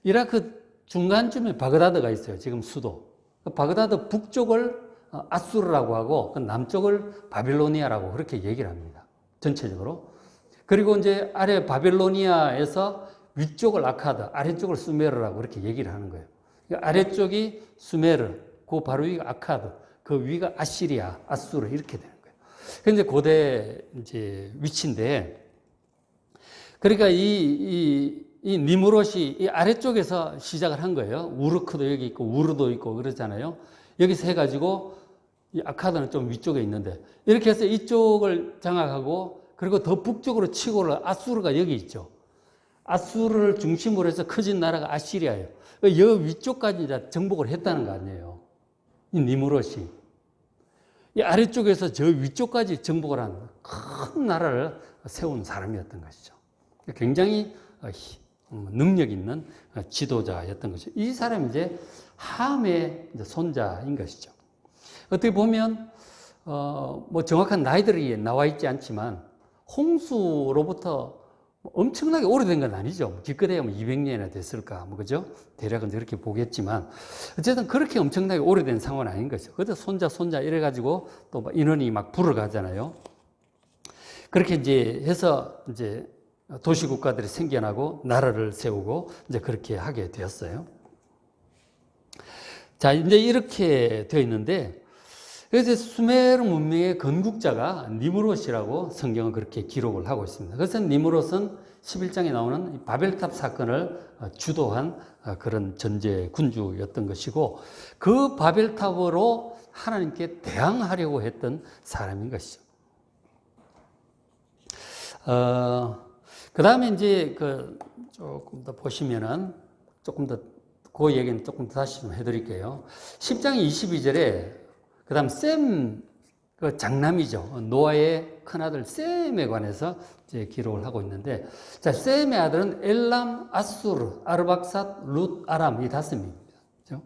이라크 중간쯤에 바그다드가 있어요. 지금 수도. 바그다드 북쪽을 아수르라고 하고 남쪽을 바빌로니아라고 그렇게 얘기를 합니다. 전체적으로. 그리고 이제 아래 바빌로니아에서 위쪽을 아카드, 아래쪽을 수메르라고 그렇게 얘기를 하는 거예요. 아래쪽이 수메르, 그 바로 위가 아카드, 그 위가 아시리아, 아수르 이렇게 되는 거예요. 근데 고대 이제 위치인데 그러니까 이 니므롯이 이 아래쪽에서 시작을 한 거예요. 우르크도 여기 있고 우르도 있고 그러잖아요. 여기서 해가지고 이 아카드는 좀 위쪽에 있는데 이렇게 해서 이쪽을 장악하고 그리고 더 북쪽으로 치고 올라 아수르가 여기 있죠. 아수르를 중심으로 해서 커진 나라가 아시리아예요. 여 위쪽까지 이제 정복을 했다는 거 아니에요. 이 니무롯이. 이 아래쪽에서 저 위쪽까지 정복을 한 큰 나라를 세운 사람이었던 것이죠. 굉장히 능력 있는 지도자였던 것이죠. 이 사람이 이제 함의 손자인 것이죠. 어떻게 보면 뭐 정확한 나이들이 나와 있지 않지만 홍수로부터 엄청나게 오래된 건 아니죠. 기껏해야 200년이나 됐을까, 뭐 그죠? 대략은 이렇게 보겠지만 어쨌든 그렇게 엄청나게 오래된 상황은 아닌 거죠. 그래도 손자 이래가지고 또 인원이 막 불어가잖아요. 그렇게 이제 해서 이제 도시국가들이 생겨나고 나라를 세우고 이제 그렇게 하게 되었어요. 자, 이제 이렇게 되어 있는데 그래서 수메르 문명의 건국자가 니무롯이라고 성경은 그렇게 기록을 하고 있습니다. 그래서 니무롯은 11장에 나오는 바벨탑 사건을 주도한 그런 전제 군주였던 것이고 그 바벨탑으로 하나님께 대항하려고 했던 사람인 것이죠. 그 다음에 이제 조금 더 보시면은 조금 더 그 얘기는 조금 더 다시 좀 해드릴게요. 10장 22절에 그 다음 그 장남이죠. 노아의 큰아들 셈에 관해서 이제 기록을 하고 있는데, 자, 셈의 아들은 엘람, 아수르, 아르박삿, 룻, 아람 이 5명입니다. 그렇죠?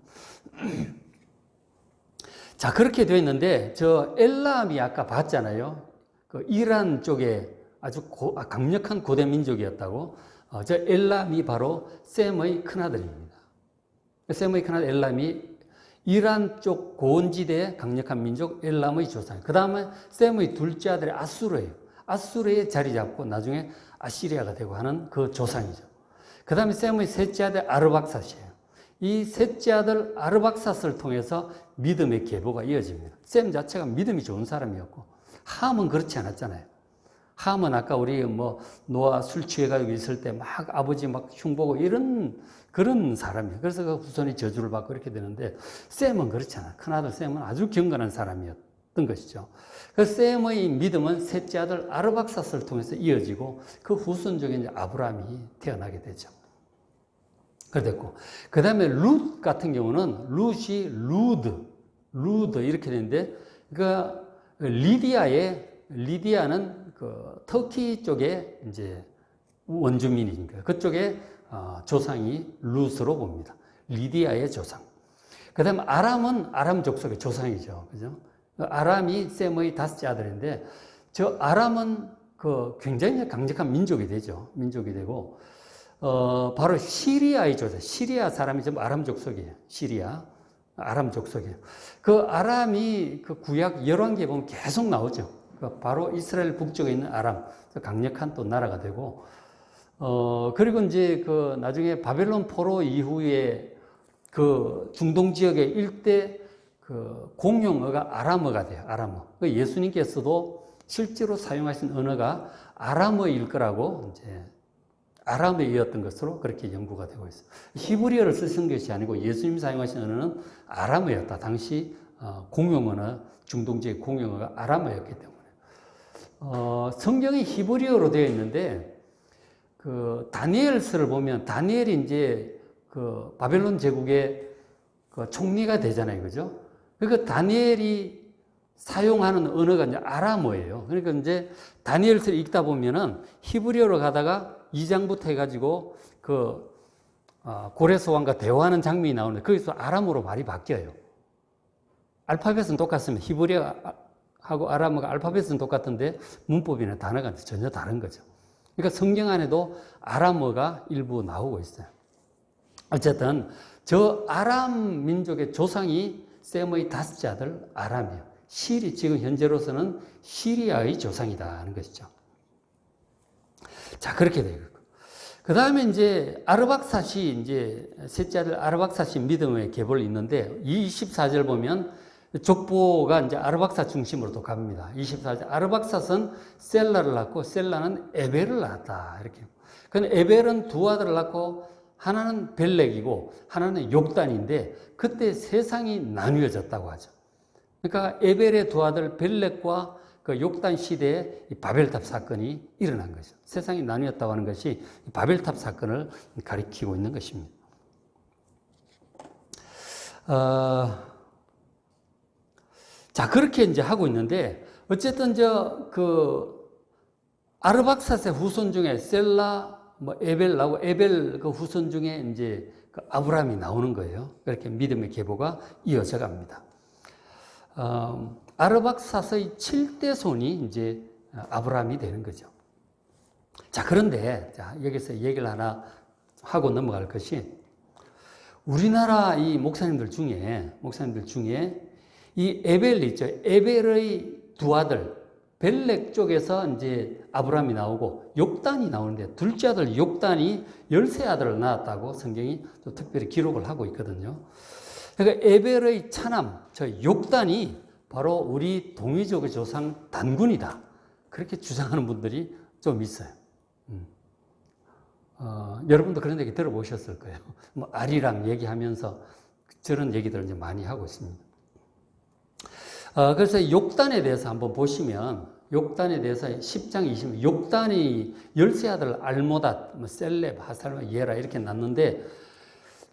자, 그렇게 되어 있는데, 저 엘람이 아까 봤잖아요. 그 이란 쪽에 아주 강력한 고대 민족이었다고. 저 엘람이 바로 셈의 큰아들입니다. 셈의 큰아들 엘람이 이란 쪽 고원지대의 강력한 민족 엘람의 조상. 그 다음에 셈의 둘째 아들이 아수르예요. 아수르에 자리 잡고 나중에 아시리아가 되고 하는 그 조상이죠. 그 다음에 셈의 셋째 아들 아르박삿이에요. 이 셋째 아들 아르박삿을 통해서 믿음의 계보가 이어집니다. 셈 자체가 믿음이 좋은 사람이었고 함은 그렇지 않았잖아요. 함은 아까 우리 뭐 노아 술 취해가지고 있을 때 막 아버지 막 흉보고 이런 그런 사람이에요. 그래서 그 후손이 저주를 받고 이렇게 되는데 셈은 그렇지 않아요. 큰아들 셈은 아주 경건한 사람이었던 것이죠. 그래서 셈의 믿음은 셋째 아들 아르박삿을 통해서 이어지고 그 후손 중에 이제 아브라함이 태어나게 되죠. 그랬고 그 다음에 룻 같은 경우는 룻이 루드 이렇게 되는데 그러니까 리디아는 그 터키 쪽에 이제 원주민이니까 그쪽에 조상이 룻으로 봅니다. 리디아의 조상. 그 다음에 아람은 아람 족속의 조상이죠. 그죠? 아람이 셈의 5째 아들인데 저 아람은 그 굉장히 강력한 민족이 되죠. 민족이 되고 바로 시리아의 조상. 시리아 사람이 좀 아람 족속이에요. 시리아. 아람 족속이에요. 그 아람이 그 구약 열왕기에 보면 계속 나오죠. 바로 이스라엘 북쪽에 있는 아람. 강력한 또 나라가 되고 그리고 이제 그 나중에 바벨론 포로 이후에 그 중동 지역의 일대 그 공용어가 아람어가 돼요. 아람어. 그 예수님께서도 실제로 사용하신 언어가 아람어일 거라고 이제 아람어이었던 것으로 그렇게 연구가 되고 있어요. 히브리어를 쓰신 것이 아니고 예수님이 사용하신 언어는 아람어였다. 당시 공용언어, 중동 지역 공용어가 아람어였기 때문에. 성경이 히브리어로 되어 있는데 그 다니엘서를 보면 다니엘이 이제 그 바벨론 제국의 그 총리가 되잖아요. 그죠? 그러니까 다니엘이 사용하는 언어가 이제 아람어예요. 그러니까 이제 다니엘서를 읽다 보면은 히브리어로 가다가 2장부터 해가지고 그 고레스 왕과 대화하는 장면이 나오는데 거기서 아람어로 말이 바뀌어요. 알파벳은 똑같으면 히브리어하고 아람어가 알파벳은 똑같은데 문법이나 단어가 전혀 다른 거죠. 그러니까 성경 안에도 아람어가 일부 나오고 있어요. 어쨌든 저 아람 민족의 조상이 셈의 5째 아들 아람이에요. 지금 현재로서는 시리아의 조상이다 하는 것이죠. 자, 그렇게 되고. 그 다음에 이제 아르박삿이 이제 셋째 아들 아르박삿이 믿음의 계보를 잇는데 24절 보면 족보가 이제 아르박삿 중심으로 또 갑니다. 24절. 아르박삿은 셀라를 낳고 셀라는 에벨을 낳았다. 이렇게. 근데 에벨은 2 아들을 낳고 하나는 벨렉이고 하나는 욕단인데 그때 세상이 나뉘어졌다고 하죠. 그러니까 에벨의 두 아들 벨렉과 그 욕단 시대에 이 바벨탑 사건이 일어난 거죠. 세상이 나뉘었다고 하는 것이 바벨탑 사건을 가리키고 있는 것입니다. 자, 그렇게 이제 하고 있는데, 어쨌든 아르박사스의 후손 중에 셀라, 에벨하고 에벨 그 후손 중에 이제 그 아브라함이 나오는 거예요. 그렇게 믿음의 계보가 이어져 갑니다. 아르박사스의 7대 손이 이제 아브라함이 되는 거죠. 자, 그런데, 자, 여기서 얘기를 하나 하고 넘어갈 것이, 우리나라 이 목사님들 중에 이 에벨 있죠. 에벨의 두 아들, 벨렉 쪽에서 이제 아브라함이 나오고 욕단이 나오는데, 둘째 아들 욕단이 13아들을 낳았다고 성경이 또 특별히 기록을 하고 있거든요. 그러니까 에벨의 차남, 저 욕단이 바로 우리 동이족의 조상 단군이다. 그렇게 주장하는 분들이 좀 있어요. 여러분도 그런 얘기 들어보셨을 거예요. 뭐 아리랑 얘기하면서 저런 얘기들을 이제 많이 하고 있습니다. 그래서 욕단에 대해서 한번 보시면, 욕단에 대해서 10장 20절, 욕단이 13아들 알모닷, 셀렙, 하살마, 예라 이렇게 낳는데,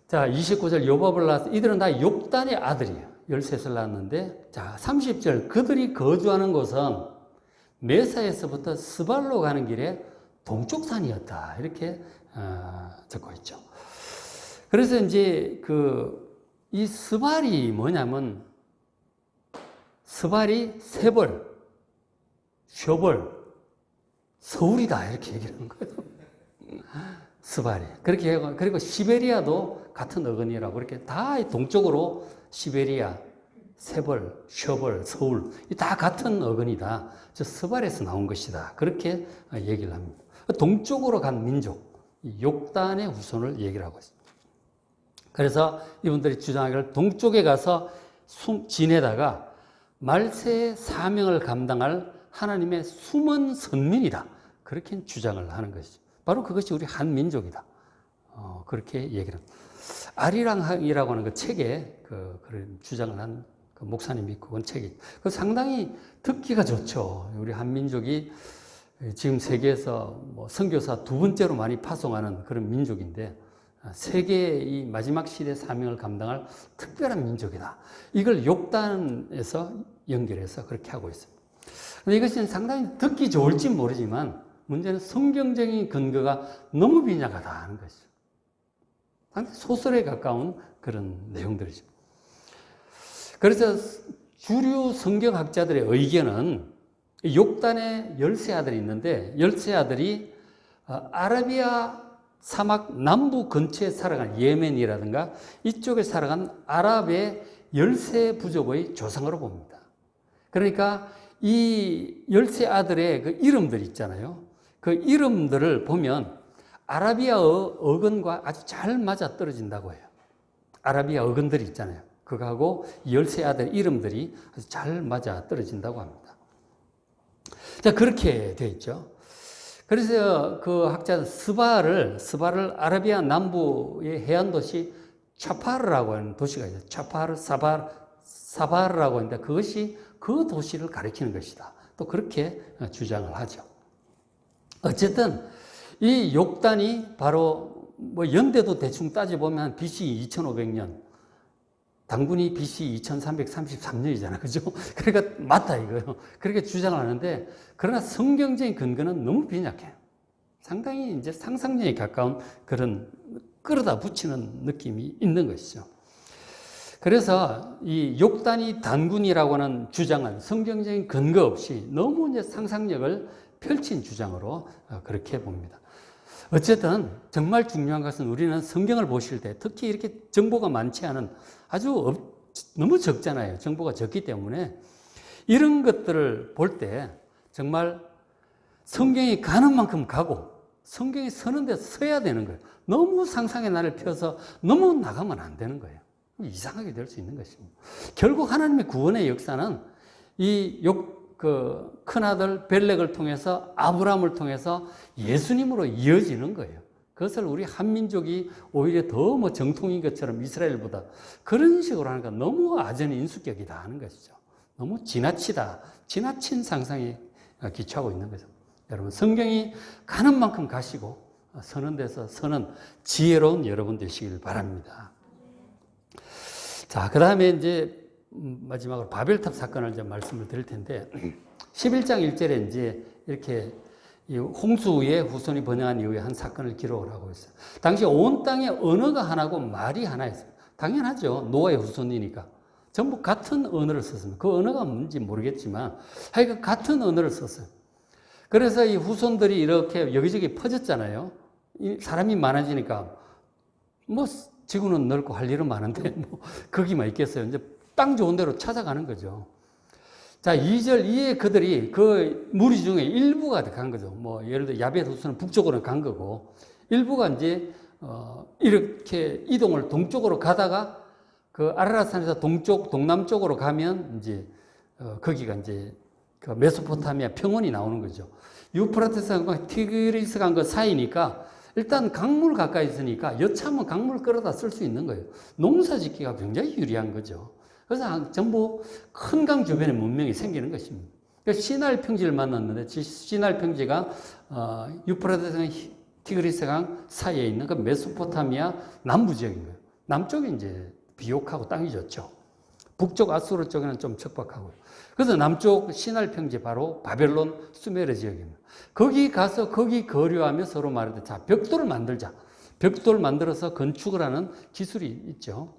자, 29절 요밥을 낳았어. 이들은 다 욕단의 아들이에요. 13을 낳았는데, 자, 30절 그들이 거주하는 곳은 메사에서부터 스발로 가는 길에 동쪽 산이었다. 이렇게 적고 있죠. 그래서 이제 이 스발이 뭐냐면, 스발이 세벌, 쇼벌, 서울이다. 이렇게 얘기하는 거예요. 스발이. 그렇게 하고, 그리고 시베리아도 같은 어근이라고 이렇게 다 동쪽으로 시베리아, 세벌, 쇼벌, 서울, 다 같은 어근이다. 저 스발에서 나온 것이다. 그렇게 얘기를 합니다. 동쪽으로 간 민족, 욕단의 후손을 얘기를 하고 있습니다. 그래서 이분들이 주장하기를 동쪽에 가서 지내다가 말세의 사명을 감당할 하나님의 숨은 선민이다. 그렇게 주장을 하는 것이죠. 바로 그것이 우리 한민족이다. 그렇게 얘기를 합니다. 아리랑이라고 하는 그 책에 그런 주장을 한 그 목사님이 있고, 그건 책이. 그 상당히 듣기가 좋죠. 우리 한민족이 지금 세계에서 뭐 선교사 두 번째로 많이 파송하는 그런 민족인데, 세계의 이 마지막 시대 사명을 감당할 특별한 민족이다. 이걸 욕단에서 연결해서 그렇게 하고 있습니다. 근데 이것은 상당히 듣기 좋을지 모르지만, 문제는 성경적인 근거가 너무 빈약하다 하는 것이죠. 상당히 소설에 가까운 그런 내용들이죠. 그래서 주류 성경학자들의 의견은 욕단에 13아들이 있는데, 13아들이 아라비아 사막 남부 근처에 살아간 예멘이라든가 이쪽에 살아간 아랍의 13부족의 조상으로 봅니다. 그러니까 이 13아들의 그 이름들 있잖아요. 그 이름들을 보면 아라비아 어근과 아주 잘 맞아 떨어진다고 해요. 아라비아 어근들이 있잖아요. 그거하고 13아들 이름들이 아주 잘 맞아 떨어진다고 합니다. 자, 그렇게 되어 있죠. 그래서 그 학자는 스바를 아라비아 남부의 해안 도시 차파르라고 하는 도시가 있어요. 차파르, 사바르라고 하는데 그것이 그 도시를 가리키는 것이다. 또 그렇게 주장을 하죠. 어쨌든 이 욕단이 바로 뭐 연대도 대충 따져보면 BC 2500년, 단군이 BC 2333년이잖아. 그죠? 그러니까 맞다 이거요. 그렇게 주장을 하는데, 그러나 성경적인 근거는 너무 빈약해요. 상당히 이제 상상력에 가까운 그런 끌어다 붙이는 느낌이 있는 것이죠. 그래서 이 욕단이 단군이라고 하는 주장은 성경적인 근거 없이 너무 이제 상상력을 펼친 주장으로 그렇게 봅니다. 어쨌든 정말 중요한 것은 우리는 성경을 보실 때, 특히 이렇게 정보가 많지 않은, 아주 너무 적잖아요. 정보가 적기 때문에 이런 것들을 볼 때 정말 성경이 가는 만큼 가고 성경이 서는 데서 서야 되는 거예요. 너무 상상의 날을 펴서 너무 나가면 안 되는 거예요. 이상하게 될 수 있는 것입니다. 결국 하나님의 구원의 역사는 이 큰아들 벨렉을 통해서, 아브라함을 통해서 예수님으로 이어지는 거예요. 그것을 우리 한민족이 오히려 더 뭐 정통인 것처럼 이스라엘보다 그런 식으로 하니까 너무 아전인수격이다 하는 것이죠. 너무 지나치다. 지나친 상상에 기초하고 있는 거죠. 여러분, 성경이 가는 만큼 가시고 서는 데서 서는 지혜로운 여러분 되시길 바랍니다. 자, 그 다음에 이제 마지막으로 바벨탑 사건을 이제 말씀을 드릴 텐데 11장 1절에 이제 이렇게 이 홍수의 후손이 번영한 이후에 한 사건을 기록을 하고 있어요. 당시 온 땅에 언어가 하나고 말이 하나였어요. 당연하죠. 노아의 후손이니까. 전부 같은 언어를 썼습니다. 그 언어가 뭔지 모르겠지만 하여간 같은 언어를 썼어요. 그래서 이 후손들이 이렇게 여기저기 퍼졌잖아요. 사람이 많아지니까 뭐 지구는 넓고 할 일은 많은데 뭐 거기만 있겠어요. 이제 땅 좋은 데로 찾아가는 거죠. 자, 2절 이에 그들이 그 무리 중에 일부가 간 거죠. 뭐 예를 들어 야벳 후손은 북쪽으로 간 거고 일부가 이제 이렇게 이동을 동쪽으로 가다가 그 아라랏산에서 동남쪽으로 가면 이제 거기가 이제 그 메소포타미아 평원이 나오는 거죠. 유프라테스강과 티그리스 강그 사이니까 일단 강물 가까이 있으니까 여차하면 강물 끌어다 쓸 수 있는 거예요. 농사 짓기가 굉장히 유리한 거죠. 그래서 전부 큰 강 주변에 문명이 생기는 것입니다. 그러니까 시날 평지를 만났는데 시날 평지가 유프라테스강 티그리스강 사이에 있는 그 메소포타미아 남부 지역인 거예요. 남쪽에 이제 비옥하고 땅이 좋죠. 북쪽 아수르 쪽에는 좀 척박하고요. 그래서 남쪽 시날 평지 바로 바벨론 수메르 지역입니다. 거기 가서 거기 거류하며 서로 말하되 자, 벽돌을 만들자. 벽돌을 만들어서 건축을 하는 기술이 있죠.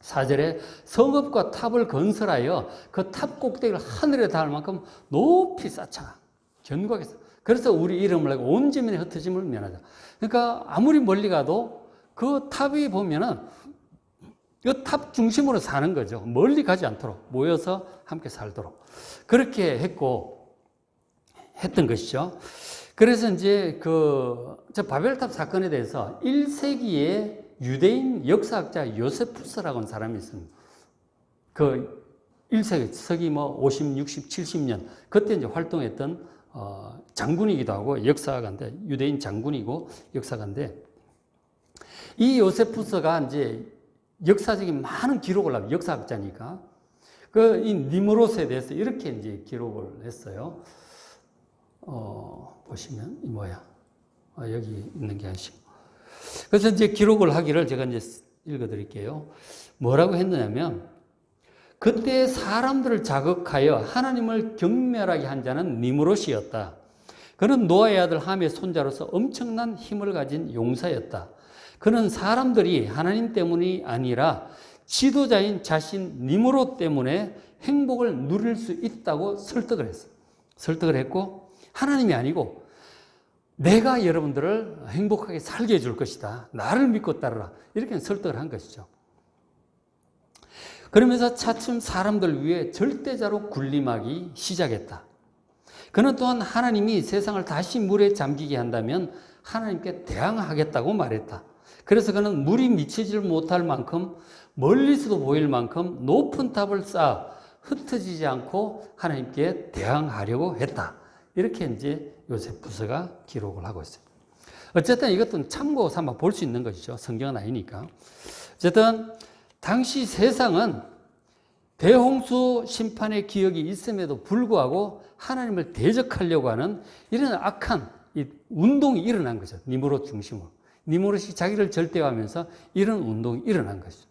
4절에 성읍과 탑을 건설하여 그 탑 꼭대기를 하늘에 닿을 만큼 높이 쌓자. 견고하게 쌓자. 그래서 우리 이름을 내고 온 지면에 흩어짐을 면하자. 그러니까 아무리 멀리 가도 그 탑이 보면은 그 탑 중심으로 사는 거죠. 멀리 가지 않도록 모여서 함께 살도록 그렇게 했던 것이죠. 그래서 이제 저 바벨탑 사건에 대해서 1세기에 유대인 역사학자 요세푸스라고 하는 사람이 있습니다. 그 1세기, 서기 뭐 50, 60, 70년 그때 이제 활동했던 장군이기도 하고 역사가인데 유대인 장군이고 역사가인데 이 요세푸스가 이제 역사적인 많은 기록을 하고 역사학자니까 이 니므롯에 대해서 이렇게 이제 기록을 했어요. 보시면 이 뭐야? 여기 있는 게 아니시고. 그래서 이제 기록을 하기를 제가 이제 읽어드릴게요. 뭐라고 했느냐면 그때 사람들을 자극하여 하나님을 경멸하게 한 자는 니므롯이었다. 그는 노아의 아들 함의 손자로서 엄청난 힘을 가진 용사였다. 그는 사람들이 하나님 때문이 아니라 지도자인 자신 니므롯 때문에 행복을 누릴 수 있다고 설득을 했어요. 설득을 했고 하나님이 아니고 내가 여러분들을 행복하게 살게 해줄 것이다. 나를 믿고 따르라. 이렇게 설득을 한 것이죠. 그러면서 차츰 사람들 위해 절대자로 군림하기 시작했다. 그는 또한 하나님이 세상을 다시 물에 잠기게 한다면 하나님께 대항하겠다고 말했다. 그래서 그는 물이 미치지를 못할 만큼 멀리서도 보일 만큼 높은 탑을 쌓아 흩어지지 않고 하나님께 대항하려고 했다. 이렇게 이제 요세푸스가 기록을 하고 있어요. 어쨌든 이것도 참고 삼아 볼 수 있는 것이죠. 성경은 아니니까. 어쨌든 당시 세상은 대홍수 심판의 기억이 있음에도 불구하고 하나님을 대적하려고 하는 이런 악한 이 운동이 일어난 거죠. 니므롯 중심으로. 니므롯이 자기를 절대화하면서 이런 운동이 일어난 것이죠.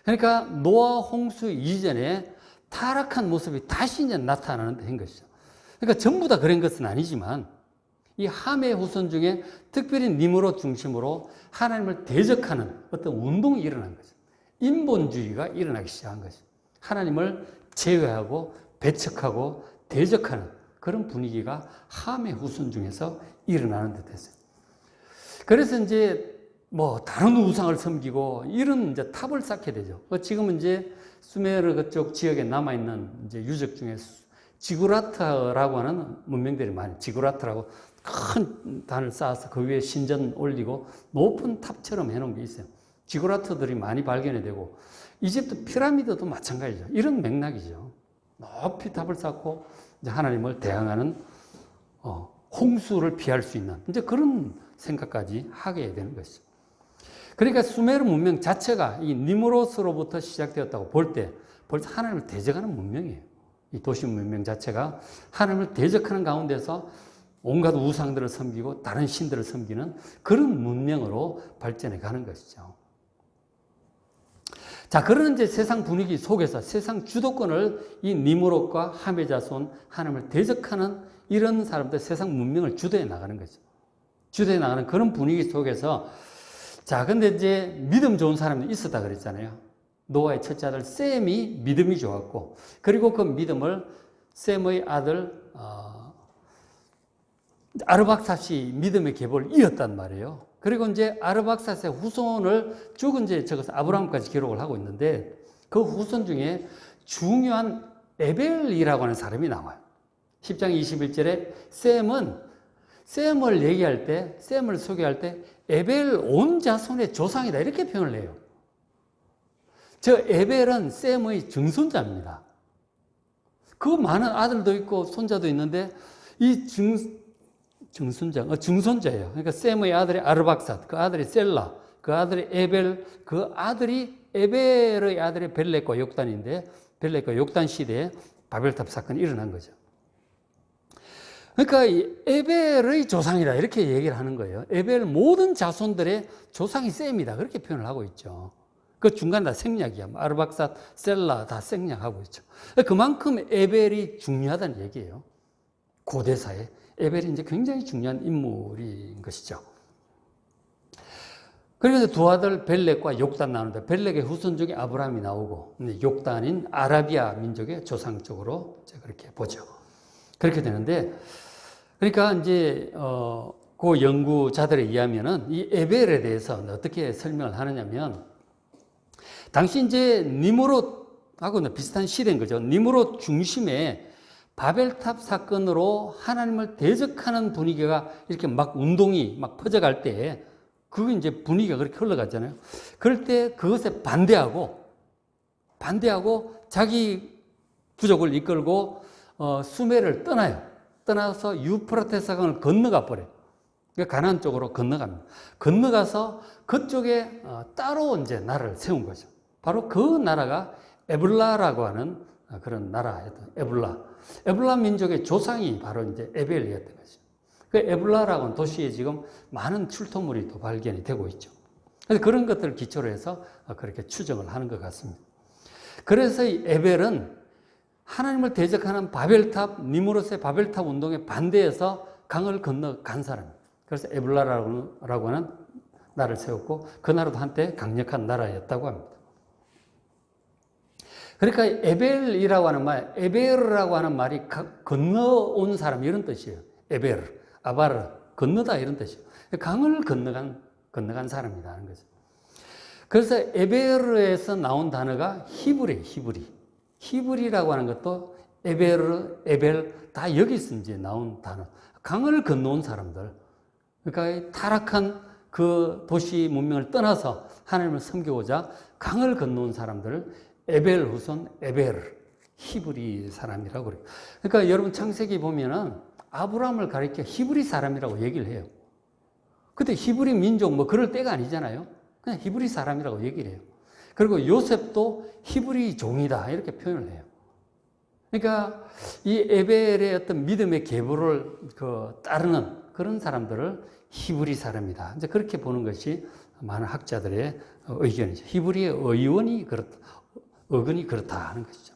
그러니까 노아 홍수 이전에 타락한 모습이 다시 이제 나타나는 것이죠. 그러니까 전부 다 그런 것은 아니지만 이 함의 후손 중에 특별히 니므롯 중심으로 하나님을 대적하는 어떤 운동이 일어난 거죠. 인본주의가 일어나기 시작한 거죠. 하나님을 제외하고 배척하고 대적하는 그런 분위기가 함의 후손 중에서 일어나는 듯 했어요. 그래서 이제 뭐 다른 우상을 섬기고 이런 이제 탑을 쌓게 되죠. 지금은 이제 수메르 그쪽 지역에 남아있는 이제 유적 중에 지구라트라고 하는 문명들이 많아요. 지구라트라고 큰 단을 쌓아서 그 위에 신전 올리고 높은 탑처럼 해놓은 게 있어요. 지구라트들이 많이 발견이 되고 이집트 피라미드도 마찬가지죠. 이런 맥락이죠. 높이 탑을 쌓고 이제 하나님을 대항하는 홍수를 피할 수 있는 이제 그런 생각까지 하게 되는 것이죠. 그러니까 수메르 문명 자체가 이 니므롯으로부터 시작되었다고 볼 때 벌써 하나님을 대적하는 문명이에요. 이 도시 문명 자체가 하나님을 대적하는 가운데서 온갖 우상들을 섬기고 다른 신들을 섬기는 그런 문명으로 발전해 가는 것이죠. 자, 그런 이제 세상 분위기 속에서 세상 주도권을 이 니므롯과 함의 자손, 하나님을 대적하는 이런 사람들, 세상 문명을 주도해 나가는 거죠. 주도해 나가는 그런 분위기 속에서, 자, 근데 이제 믿음 좋은 사람이 있었다 그랬잖아요. 노아의 첫째 아들 셈이 믿음이 좋았고, 그리고 그 믿음을 셈의 아들 아르박삿이 믿음의 계보를 이었단 말이에요. 그리고 이제 아르박삿의 후손을 쭉 이제 적어서 아브라함까지 기록을 하고 있는데, 그 후손 중에 중요한 에벨이라고 하는 사람이 나와요. 10장 21절에 셈을 얘기할 때, 셈을 소개할 때 에벨 온 자손의 조상이다 이렇게 표현을 해요. 저 에벨은 셈의 증손자입니다. 그 많은 아들도 있고 손자도 있는데 이 증손자예요. 그러니까 셈의 아들이 아르박삿, 그 아들이 셀라, 그 아들이 에벨, 그 아들이 에벨의 아들이 벨렉과 욕단인데, 벨렉과 욕단 시대에 바벨탑 사건이 일어난 거죠. 그러니까 이 에벨의 조상이다 이렇게 얘기를 하는 거예요. 에벨 모든 자손들의 조상이 셈이다 그렇게 표현을 하고 있죠. 그 중간 다 생략이야. 아르박삿, 셀라 다 생략하고 있죠. 그만큼 에벨이 중요하다는 얘기예요. 고대사에 에벨이 이제 굉장히 중요한 인물인 것이죠. 그리고 두 아들 벨렉과 욕단 나오는데, 벨렉의 후손 중에 아브라함이 나오고, 욕단인 아라비아 민족의 조상 쪽으로 그렇게 보죠. 그렇게 되는데, 그러니까 이제 그 연구자들에 의하면은 이 에벨에 대해서 어떻게 설명을 하느냐면, 당시 이제 니므롯하고는 비슷한 시대인 거죠. 니므롯 중심에 바벨탑 사건으로 하나님을 대적하는 분위기가 이렇게 막 운동이 막 퍼져갈 때, 그게 이제 분위기가 그렇게 흘러갔잖아요. 그럴 때 그것에 반대하고 자기 부족을 이끌고 수메를 떠나요. 떠나서 유프라테스 강을 건너가 버려요. 그러니까 가나안 쪽으로 건너갑니다. 건너가서 그쪽에 따로 이제 나라를 세운 거죠. 바로 그 나라가 에블라라고 하는 그런 나라였던 에블라 민족의 조상이 바로 이제 에벨이었던 거죠. 그 에블라라고 하는 도시에 지금 많은 출토물이 또 발견이 되고 있죠. 그래서 그런 것들을 기초로 해서 그렇게 추정을 하는 것 같습니다. 그래서 이 에벨은 하나님을 대적하는 바벨탑, 니므롯의 바벨탑 운동에 반대해서 강을 건너간 사람입니다. 그래서 에블라라고 하는 나라를 세웠고, 그 나라도 한때 강력한 나라였다고 합니다. 그러니까 에벨이라고 하는 말, 에베르라고 하는 말이 건너온 사람 이런 뜻이에요. 에베르, 아바르, 건너다 이런 뜻이에요. 강을 건너간 사람이다 하는 거죠. 그래서 에베르에서 나온 단어가 히브리예요, 히브리라고 하는 것도 에베르, 에벨 다 여기서 이제 나온 단어. 강을 건너온 사람들. 그러니까 타락한 그 도시 문명을 떠나서 하나님을 섬기고자 강을 건너온 사람들을 에벨 후손 에베르, 히브리 사람이라고 그래요. 그러니까 여러분 창세기 보면은 아브라함을 가리켜 히브리 사람이라고 얘기를 해요. 근데 히브리 민족 뭐 그럴 때가 아니잖아요. 그냥 히브리 사람이라고 얘기를 해요. 그리고 요셉도 히브리 종이다 이렇게 표현을 해요. 그러니까 이 에벨의 어떤 믿음의 계보를 따르는 그런 사람들을 히브리 사람이다. 이제 그렇게 보는 것이 많은 학자들의 의견이죠. 히브리의 어근이 그렇다 하는 것이죠.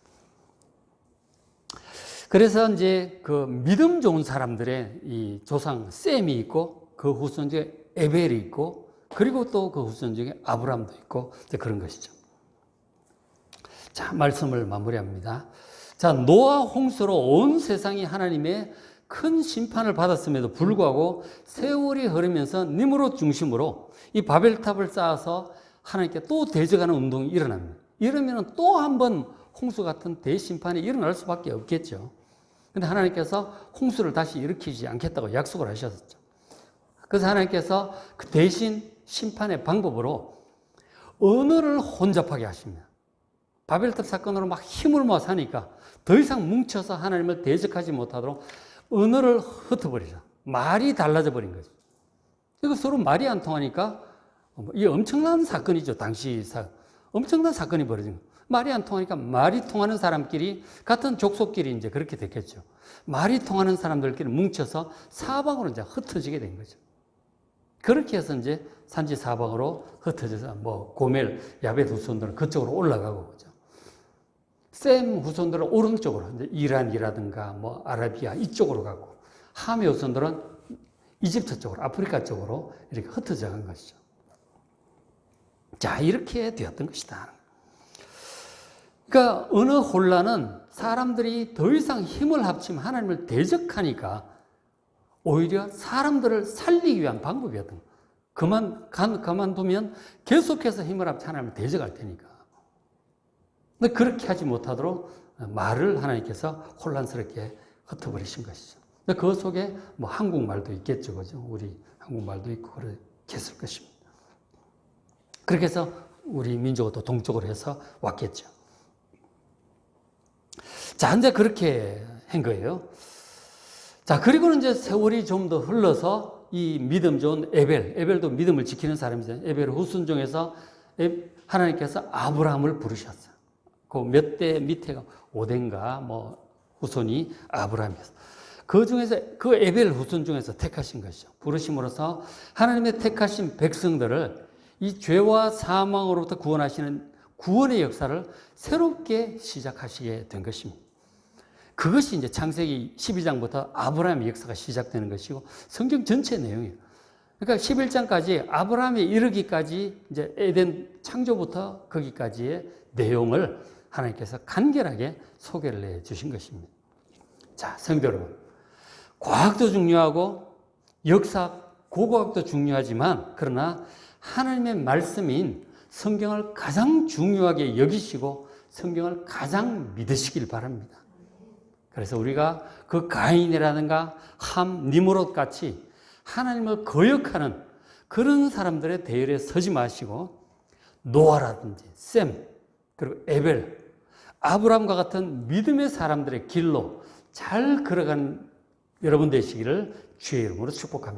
그래서 이제 그 믿음 좋은 사람들의 이 조상 셈이 있고, 그 후손 중에 에벨이 있고, 그리고 또 그 후손 중에 아브람도 있고, 이제 그런 것이죠. 자, 말씀을 마무리합니다. 자, 노아 홍수로 온 세상이 하나님의 큰 심판을 받았음에도 불구하고 세월이 흐르면서 니므롯 중심으로 이 바벨탑을 쌓아서 하나님께 또 대적하는 운동이 일어납니다. 이러면 또 한 번 홍수 같은 대심판이 일어날 수밖에 없겠죠. 근데 하나님께서 홍수를 다시 일으키지 않겠다고 약속을 하셨었죠. 그래서 하나님께서 그 대신 심판의 방법으로 언어를 혼잡하게 하십니다. 바벨탑 사건으로 막 힘을 모아서 하니까 더 이상 뭉쳐서 하나님을 대적하지 못하도록 언어를 흩어버리죠. 말이 달라져 버린 거죠. 그리고 서로 말이 안 통하니까 이게 엄청난 사건이죠. 당시 엄청난 사건이 벌어진 거예요. 말이 안 통하니까 말이 통하는 사람끼리, 같은 족속끼리 이제 그렇게 됐겠죠. 말이 통하는 사람들끼리 뭉쳐서 사방으로 이제 흩어지게 된 거죠. 그렇게 해서 이제 산지 사방으로 흩어져서 뭐 고멜, 야벳 후손들은 그쪽으로 올라가고 그죠. 셈 후손들은 오른쪽으로 이제 이란이라든가 뭐 아라비아 이쪽으로 가고, 함의 후손들은 이집트 쪽으로, 아프리카 쪽으로 이렇게 흩어져 간 것이죠. 자, 이렇게 되었던 것이다. 그러니까 어느 혼란은 사람들이 더 이상 힘을 합치면 하나님을 대적하니까 오히려 사람들을 살리기 위한 방법이었던 거예요. 그만두면 계속해서 힘을 합쳐 하나님을 대적할 테니까. 근데 그렇게 하지 못하도록 말을 하나님께서 혼란스럽게 흩어버리신 것이죠. 근데 그 속에 뭐 한국말도 있겠죠. 그죠? 우리 한국말도 있고 그렇게 했을 것입니다. 그렇게 해서 우리 민족도 동쪽으로 해서 왔겠죠. 자, 이제 그렇게 한 거예요. 자, 그리고는 이제 세월이 좀 더 흘러서 이 믿음 좋은 에벨도 믿음을 지키는 사람이잖아요. 에벨 후손 중에서 하나님께서 아브라함을 부르셨어요. 그 몇 대 밑에가 5대인가 뭐 후손이 아브라함이었어요. 그 중에서 그 에벨 후손 중에서 택하신 것이죠. 부르심으로써 하나님의 택하신 백성들을 이 죄와 사망으로부터 구원하시는 구원의 역사를 새롭게 시작하시게 된 것입니다. 그것이 이제 창세기 12장부터 아브라함의 역사가 시작되는 것이고 성경 전체 내용이에요. 그러니까 11장까지 아브라함에 이르기까지 이제 에덴 창조부터 거기까지의 내용을 하나님께서 간결하게 소개를 해 주신 것입니다. 자, 성도 여러분. 과학도 중요하고 역사, 고고학도 중요하지만 그러나 하나님의 말씀인 성경을 가장 중요하게 여기시고 성경을 가장 믿으시길 바랍니다. 그래서 우리가 그 가인이라든가 함, 니므롯 같이 하나님을 거역하는 그런 사람들의 대열에 서지 마시고 노아라든지 셈, 그리고 에벨, 아브라함과 같은 믿음의 사람들의 길로 잘 걸어가는 여러분 되시기를 주의 이름으로 축복합니다.